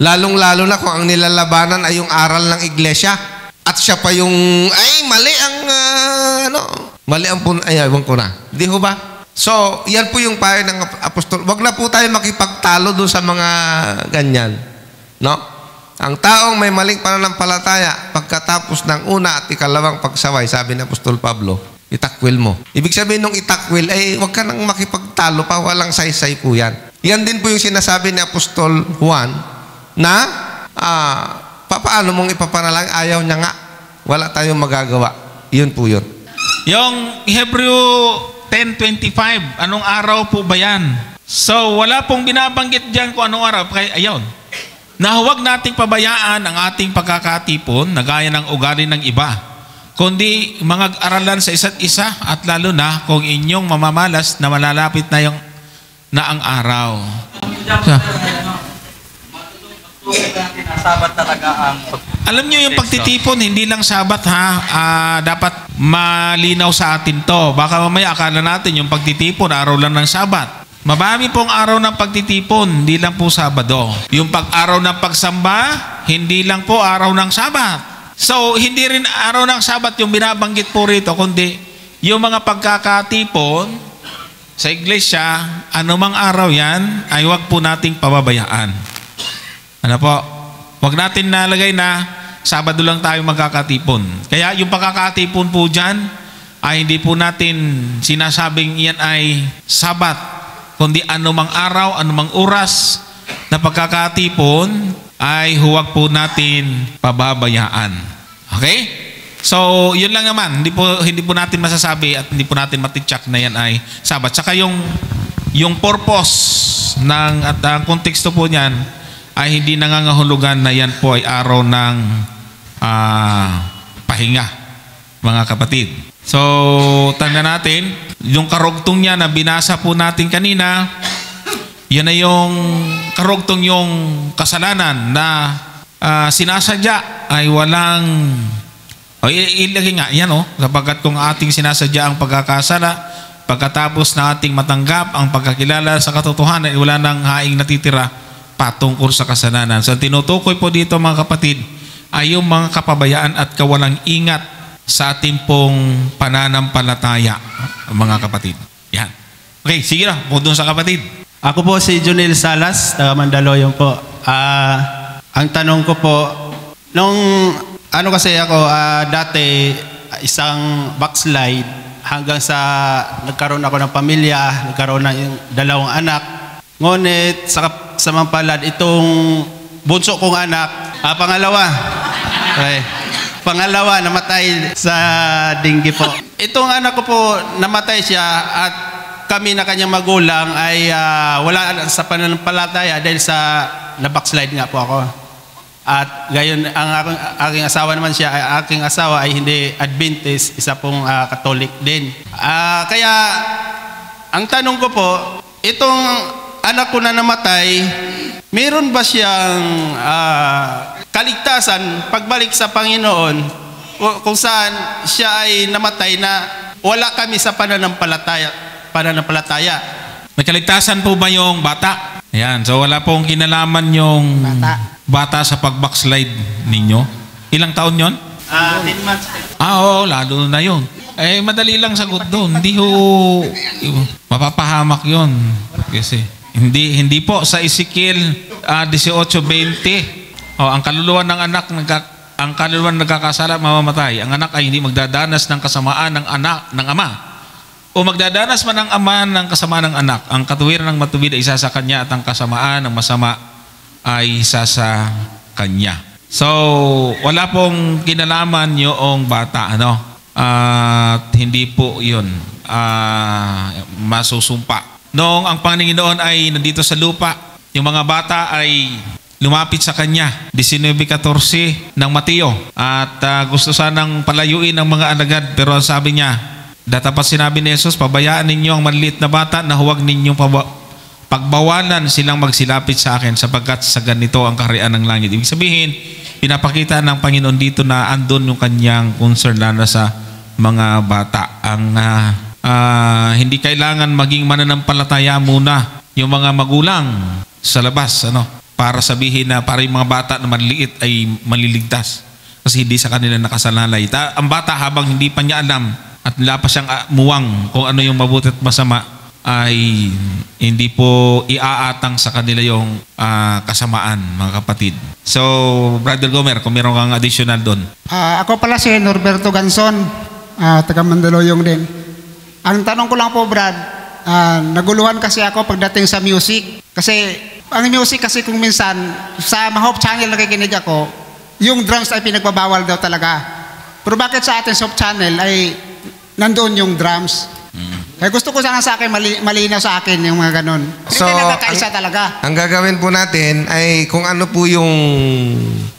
Lalong-lalo na kung ang nilalabanan ay yung aral ng iglesia at siya pa yung, ay, mali ang, mali ang, ewan ko na. Di ho ba? So, yan po yung payo ng apostol. Wag na po tayo makipagtalo doon sa mga ganyan, no? Ang taong may maling pananampalataya, pagkatapos ng una at ikalawang pagsaway, sabi ni Apostol Pablo, itakwil mo. Ibig sabihin nung itakwil, ay huwag ka nang makipagtalo pa, walang saysay po yan. Yan din po yung sinasabi ni Apostol Juan na paano mong ipapanalang, ayaw niya nga. Wala tayong magagawa. Yun po yun. Yung Hebreo 10:25, anong araw po ba yan? So, wala pong binabanggit dyan kung anong araw. Kaya, ayun. Na huwag nating pabayaan ang ating pagkakatipon na gaya ng ugali ng iba, kundi mga aralan sa isa't isa, at lalo na kung inyong mamamalas na malalapit na ang araw. Alam nyo yung pagtitipon, hindi lang Sabat ha. Dapat malinaw sa atin to. Baka mamaya akala natin yung pagtitipon, araw lang ng Sabat. Mabami pong araw ng pagtitipon, hindi lang po Sabado. Yung pag-araw ng pagsamba, hindi lang po araw ng Sabat. So, hindi rin araw ng Sabat yung binabanggit po rito, kundi yung mga pagkakatipon sa iglesia, anumang araw yan, ay huwag po nating pababayaan. Ano po? Huwag natin nalagay na Sabado lang tayo magkakatipon. Kaya yung pagkakatipon po dyan, ay hindi po natin sinasabing yan ay Sabat, kundi anumang araw, anumang oras na pagkakatipon ay huwag po natin pababayaan. Okay? So, yun lang naman. Hindi po natin masasabi at hindi po natin matitsak na yan ay Sabat. Saka yung purpose at ang konteksto po niyan ay hindi nangangahulugan na yan po ay araw ng pahinga, mga kapatid. So, tanda natin, yung karugtong niya na binasa po natin kanina, yan na yung karugtong yung kasalanan na sinasadya ay walang, ilagay nga, yan sapagkat kung ating sinasadya ang pagkakasala, pagkatapos na ating matanggap ang pagkakilala sa katotohanan, wala nang haing natitira patungkol sa kasalanan. So, tinutukoy po dito mga kapatid, ay yung mga kapabayaan at kawalang ingat sa ating pong pananampalataya, mga kapatid. Yan. Okay, sige na. Doon sa kapatid. Ako po si Junel Salas, taga Mandaluyong po. Ang tanong ko po, kasi ako, dati isang backslide hanggang sa nagkaroon ako ng pamilya, nagkaroon ng 2 anak. Ngunit sa samantalan, itong bunso kong anak, pangalawa, namatay sa dengue po. Itong anak ko po, namatay siya at kami na kanyang magulang ay wala sa pananampalataya dahil sa na-backslide nga po ako. At gayon, ang aking asawa naman siya, aking asawa ay hindi Adventist, isa pong Catholic din. Kaya, ang tanong ko po, itong anak ko na namatay, meron ba siyang kaligtasan pagbalik sa Panginoon kung saan siya ay namatay na wala kami sa pananampalataya? May kaligtasan po ba yung bata? Ayan, so wala pong kinalaman yung bata sa pag-backslide ninyo? Ilang taon yon? 10 months. Oo, lalo na yun. Madali lang sagot doon. Hindi mapapahamak yun. Kasi hindi po sa Ezekiel 18:20. Ang kaluluwa ng anak nagkakasala, mamamatay. Ang anak ay hindi magdadanas ng kasamaan ng anak ng ama. O magdadanas man ang ama ng kasamaan ng anak, ang katuwiran ng matuwid ay isa sa kanya at ang kasamaan ng masama ay isa sa kanya. So, wala pong kinalaman yung bata, at hindi po yun masusumpa. Noong ang Panginoon ay nandito sa lupa, yung mga bata ay lumapit sa kanya, 19:14 ng Mateo, at gusto sanang palayuin ang mga alagad, pero ang sabi niya, datapat sinabi ni Jesus, pabayaan ninyo ang maliit na bata na huwag ninyong pagbawalan silang magsilapit sa akin sapagkat sa ganito ang kaharian ng langit. Ibig sabihin, pinapakita ng Panginoon dito na andun yung kanyang concern lalo sa mga bata. Hindi kailangan maging mananampalataya muna yung mga magulang sa labas, para sabihin na para yung mga bata na maliliit ay maliligtas kasi hindi sa kanila nakasalalay. Ang bata habang hindi pa niya alam at wala pa siyang muwang kung ano yung mabuti at masama, ay hindi po iaatang sa kanila yung kasamaan, mga kapatid. So, Brother Gomer, kung meron kang additional doon. Ako pala si Norberto Ganson, taga Mandaluyong din. Ang tanong ko lang po, Brad, naguluhan kasi ako pagdating sa music. Kasi ang music kasi kung minsan, sa Hope Channel nakikinig ako, yung drums ay pinagbabawal daw talaga. Pero bakit sa atin sa Hope Channel ay nandoon yung drums? Kaya gusto ko sana sa akin, malinaw sa akin yung mga ganun. So, nagkakaisa talaga. Ang gagawin po natin ay kung ano po yung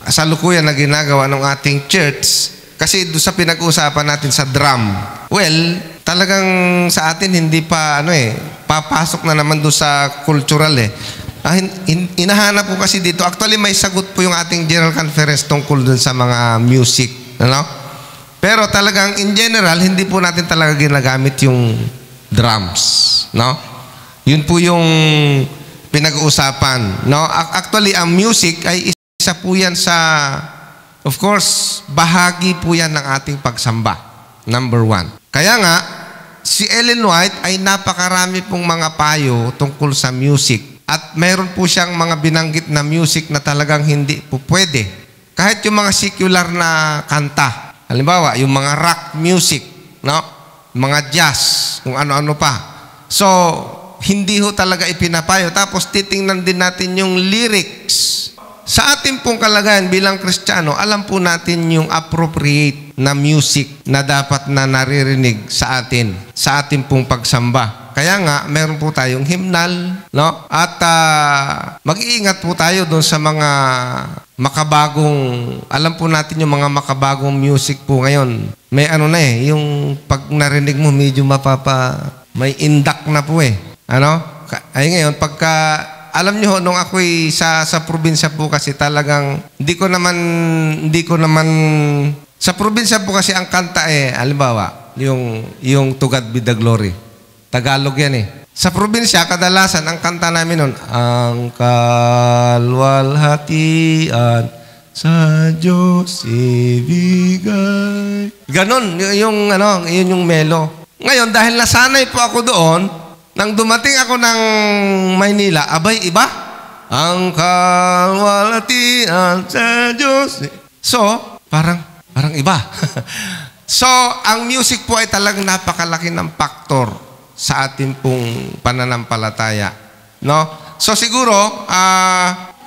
salukuyan na ginagawa ng ating church, kasi doon sa pinag-uusapan natin sa drum, well, talagang sa atin hindi pa, papasok na naman doon sa cultural inahanap po kasi dito, actually may sagot po yung ating general conference tungkol doon sa mga music, pero talagang in general, hindi po natin talaga ginagamit yung drums, Yun po yung pinag-uusapan, Actually, ang music ay isa po yan sa, of course, bahagi po yan ng ating pagsamba. Number 1. Kaya nga, si Ellen White ay napakarami pong mga payo tungkol sa music. At mayroon po siyang mga binanggit na music na talagang hindi po pwede. Kahit yung mga secular na kanta. Halimbawa, yung mga rock music, mga jazz, kung ano-ano pa. So, hindi ho talaga ipinapayo. Tapos, titingnan din natin yung lyrics. Sa ating pong kalagayan bilang Kristiyano, alam po natin yung appropriate na music na dapat na naririnig sa atin, sa ating pong pagsamba. Kaya nga, meron po tayong hymnal, At mag-iingat po tayo doon sa mga makabagong, alam po natin yung mga makabagong music po ngayon. May yung pag narinig mo, medyo may indak na po Ay ngayon, pagka, alam nyo, nung ako'y sa probinsya po kasi talagang, hindi ko naman, sa probinsya po kasi ang kanta halimbawa, yung To God Be the Glory. Tagalog yan Sa probinsya, kadalasan, ang kanta namin nun, ang kalwalhatian sa Diyos ibigay. Ganon, yun yung melo. Ngayon, dahil nasanay po ako doon, nang dumating ako ng Maynila, abay, iba. Ang kalwalhatian sa Diyos. So, parang iba. So, ang music po ay talagang napakalaki ng faktor sa ating pong pananampalataya. So siguro,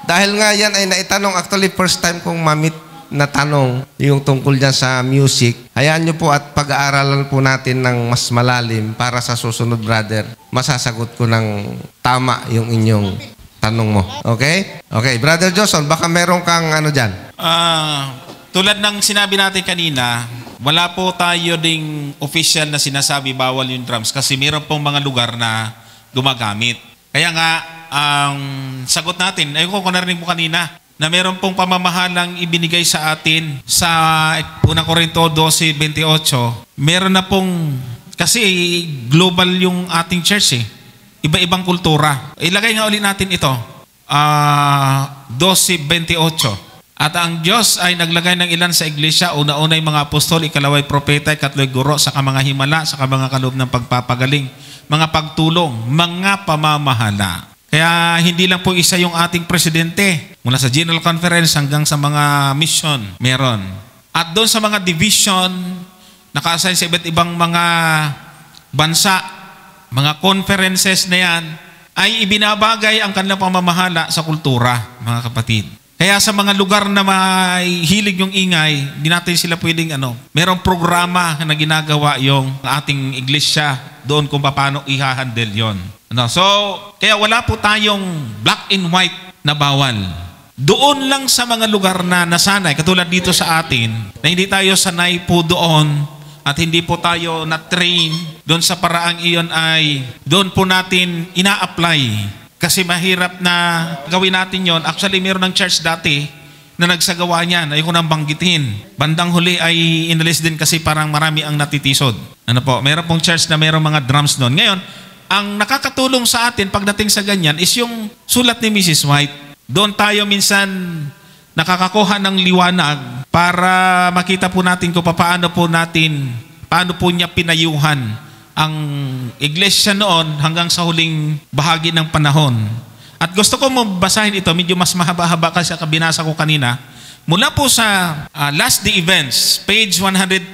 dahil nga yan ay naitanong, actually first time kong mamit na tanong yung tungkol dyan sa music, hayaan nyo po at pag-aaralan po natin ng mas malalim para sa susunod, brother. Masasagot ko ng tama yung inyong tanong mo. Okay? Okay, Brother Johnson, baka meron kang dyan? Tulad ng sinabi natin kanina, wala po tayo ding official na sinasabi bawal yung drums kasi meron pong mga lugar na gumagamit. Kaya nga, ang sagot natin, ayun ko narinig mo kanina, na meron pong pamamahalang ibinigay sa atin sa unang Korinto 12:28. Meron na pong, kasi global yung ating church iba-ibang kultura. Ilagay nga ulit natin ito, 12:28. At ang Diyos ay naglagay ng ilan sa iglesia, una-una yung mga apostol, ikalaway propeta, ikatlo'y guro, saka mga himala, saka mga kaloob ng pagpapagaling, mga pagtulong, mga pamamahala. Kaya hindi lang po isa yung ating presidente, mula sa General Conference hanggang sa mga mission, meron. At doon sa mga division, naka-assign sa iba't ibang mga bansa, mga conferences na yan, ay ibinabagay ang kanilang pamamahala sa kultura, mga kapatid. Kaya sa mga lugar na may hilig yung ingay, hindi natin sila pwedeng merong programa na ginagawa yung ating iglesia doon kung paano i-handle yon. So, kaya wala po tayong black and white na bawal. Doon lang sa mga lugar na nasanay, katulad dito sa atin, na hindi tayo sanay po doon at hindi po tayo na-train doon sa paraang iyon ay doon po natin ina-apply. Kasi mahirap na gawin natin yon. Actually, meron ng church dati na nagsagawa niyan. Ayoko nang banggitin. Bandang huli ay inalis din kasi parang marami ang natitisod. Meron pong church na meron mga drums doon. Ngayon, ang nakakatulong sa atin pagdating sa ganyan is yung sulat ni Mrs. White. Doon tayo minsan nakakakuha ng liwanag para makita po natin kung paano po niya pinayuhan ang iglesia noon hanggang sa huling bahagi ng panahon. At gusto ko mabasahin ito, medyo mas mahaba-haba kasi binasa ko kanina. Mula po sa Last Day Events, page 159,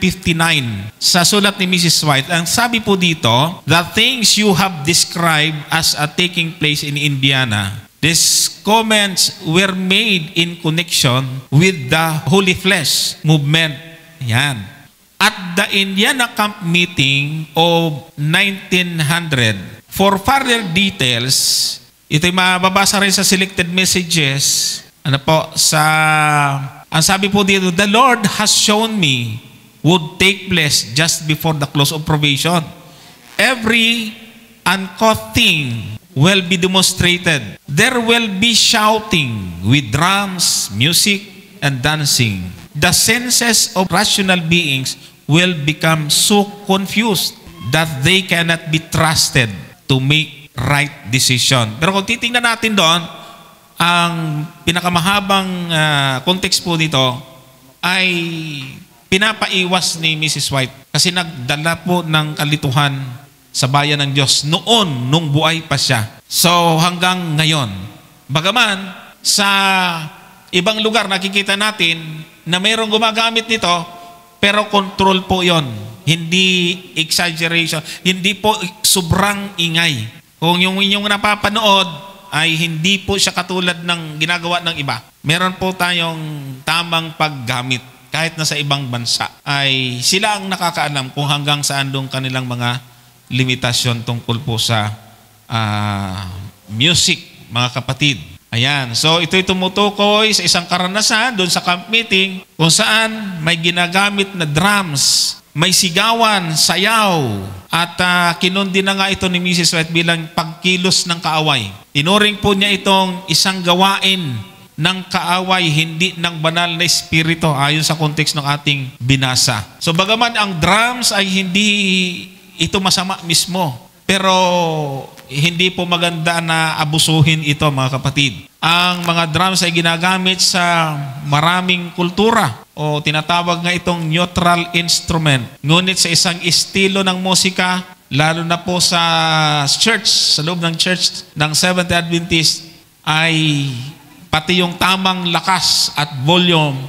sa sulat ni Mrs. White, ang sabi po dito, the things you have described as taking place in Indiana, These comments were made in connection with the Holy Flesh movement. Yan. At the Indiana Camp Meeting of 1900, for further details, ito'y mababasa rin sa selected messages. Ano po, ang sabi po dito, the Lord has shown me would take place just before the close of probation. Every uncouth thing will be demonstrated. There will be shouting with drums, music, and dancing. The senses of rational beings will become so confused that they cannot be trusted to make right decision. Pero kung titingnan natin doon, ang pinakamahabang context po dito ay pinapaiwas ni Mrs. White kasi nagdala po ng kalituhan sa bayan ng Diyos noon, nung buhay pa siya. So hanggang ngayon, bagaman sa ibang lugar nakikita natin na mayroong gumagamit nito, pero control po yon, hindi exaggeration, hindi po sobrang ingay. Kung yung inyong napapanood ay hindi po siya katulad ng ginagawa ng iba. Meron po tayong tamang paggamit. Kahit na sa ibang bansa ay sila ang nakakaalam kung hanggang saan doon kanilang mga limitasyon tungkol po sa music, mga kapatid. Ayan. So ito'y tumutukoy sa isang karanasan doon sa camp meeting kung saan may ginagamit na drums, may sigawan, sayaw, at kinundi na nga ito ni Mrs. White bilang pagkilos ng kaaway. Tinuring po niya itong isang gawain ng kaaway, hindi ng banal na espiritu ayon sa context ng ating binasa. So bagaman ang drums ay hindi ito masama mismo, pero hindi po maganda na abusuhin ito, mga kapatid. Ang mga drums ay ginagamit sa maraming kultura o tinatawag nga itong neutral instrument. Ngunit sa isang estilo ng musika, lalo na po sa church, sa loob ng church ng Seventh-day Adventist, ay pati yung tamang lakas at volume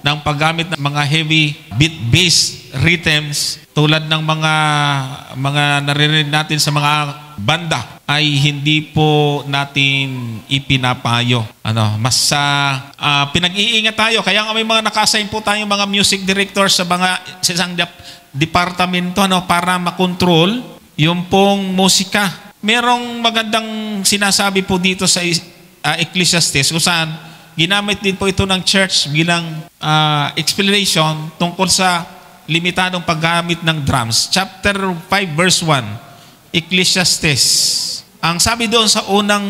ng paggamit ng mga heavy beat-based rhythms tulad ng mga naririnig natin sa mga banda ay hindi po natin ipinapayo. Mas pinag-iingat tayo. Kaya nga may mga naka-assign po tayong mga music directors sa isang departamento para makontrol yung pong musika. Merong magandang sinasabi po dito sa Ecclesiastes kung saan ginamit din po ito ng church bilang explanation tungkol sa limitadong paggamit ng drums. Chapter 5 verse 1, Ecclesiastes. Ang sabi doon sa unang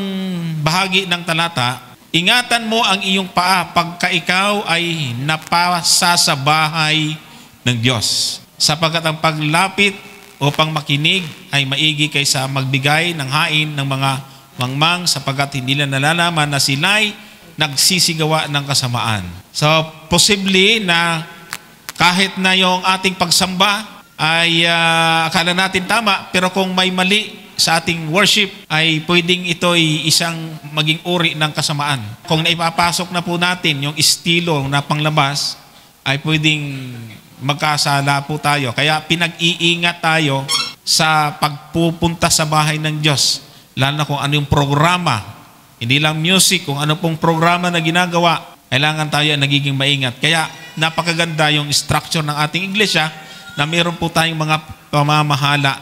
bahagi ng talata, ingatan mo ang iyong paa pagka ikaw ay napasa sa bahay ng Diyos, sapagkat ang paglapit upang makinig ay maigi kaysa magbigay ng hain ng mga mangmang, sapagkat hindi nila nalalaman na sila'y nagsisigawa ng kasamaan. So, posible na kahit na yung ating pagsamba ay akala natin tama, pero kung may mali sa ating worship, ay pwedeng ito'y isang maging uri ng kasamaan. Kung naipapasok na po natin yung estilo na panglabas, ay pwedeng magkasala po tayo. Kaya pinag-iingat tayo sa pagpupunta sa bahay ng Diyos. Lalo na kung ano yung programa, hindi lang music, kung ano pong programa na ginagawa, kailangan tayo nagiging maingat. Kaya napakaganda yung structure ng ating iglesia na meron po tayong mga pamamahala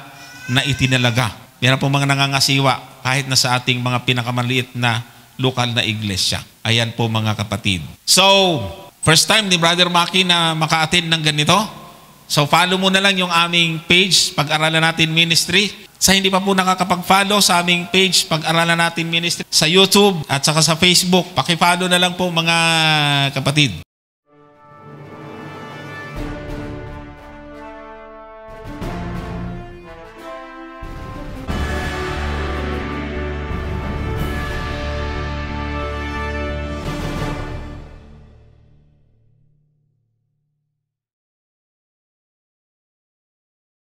na itinalaga. Meron po mga nangangasiwa kahit na sa ating mga pinakamaliit na lokal na iglesia. Ayan po, mga kapatid. So, first time ni Brother Maki na maka-attend ng ganito. So, follow mo na lang yung aming page, Pag-aralan Natin Ministry. Sa hindi pa po nakakapag-follow sa aming page, Pag-aralan Natin Ministry, sa YouTube at saka sa Facebook, paki-follow na lang po, mga kapatid.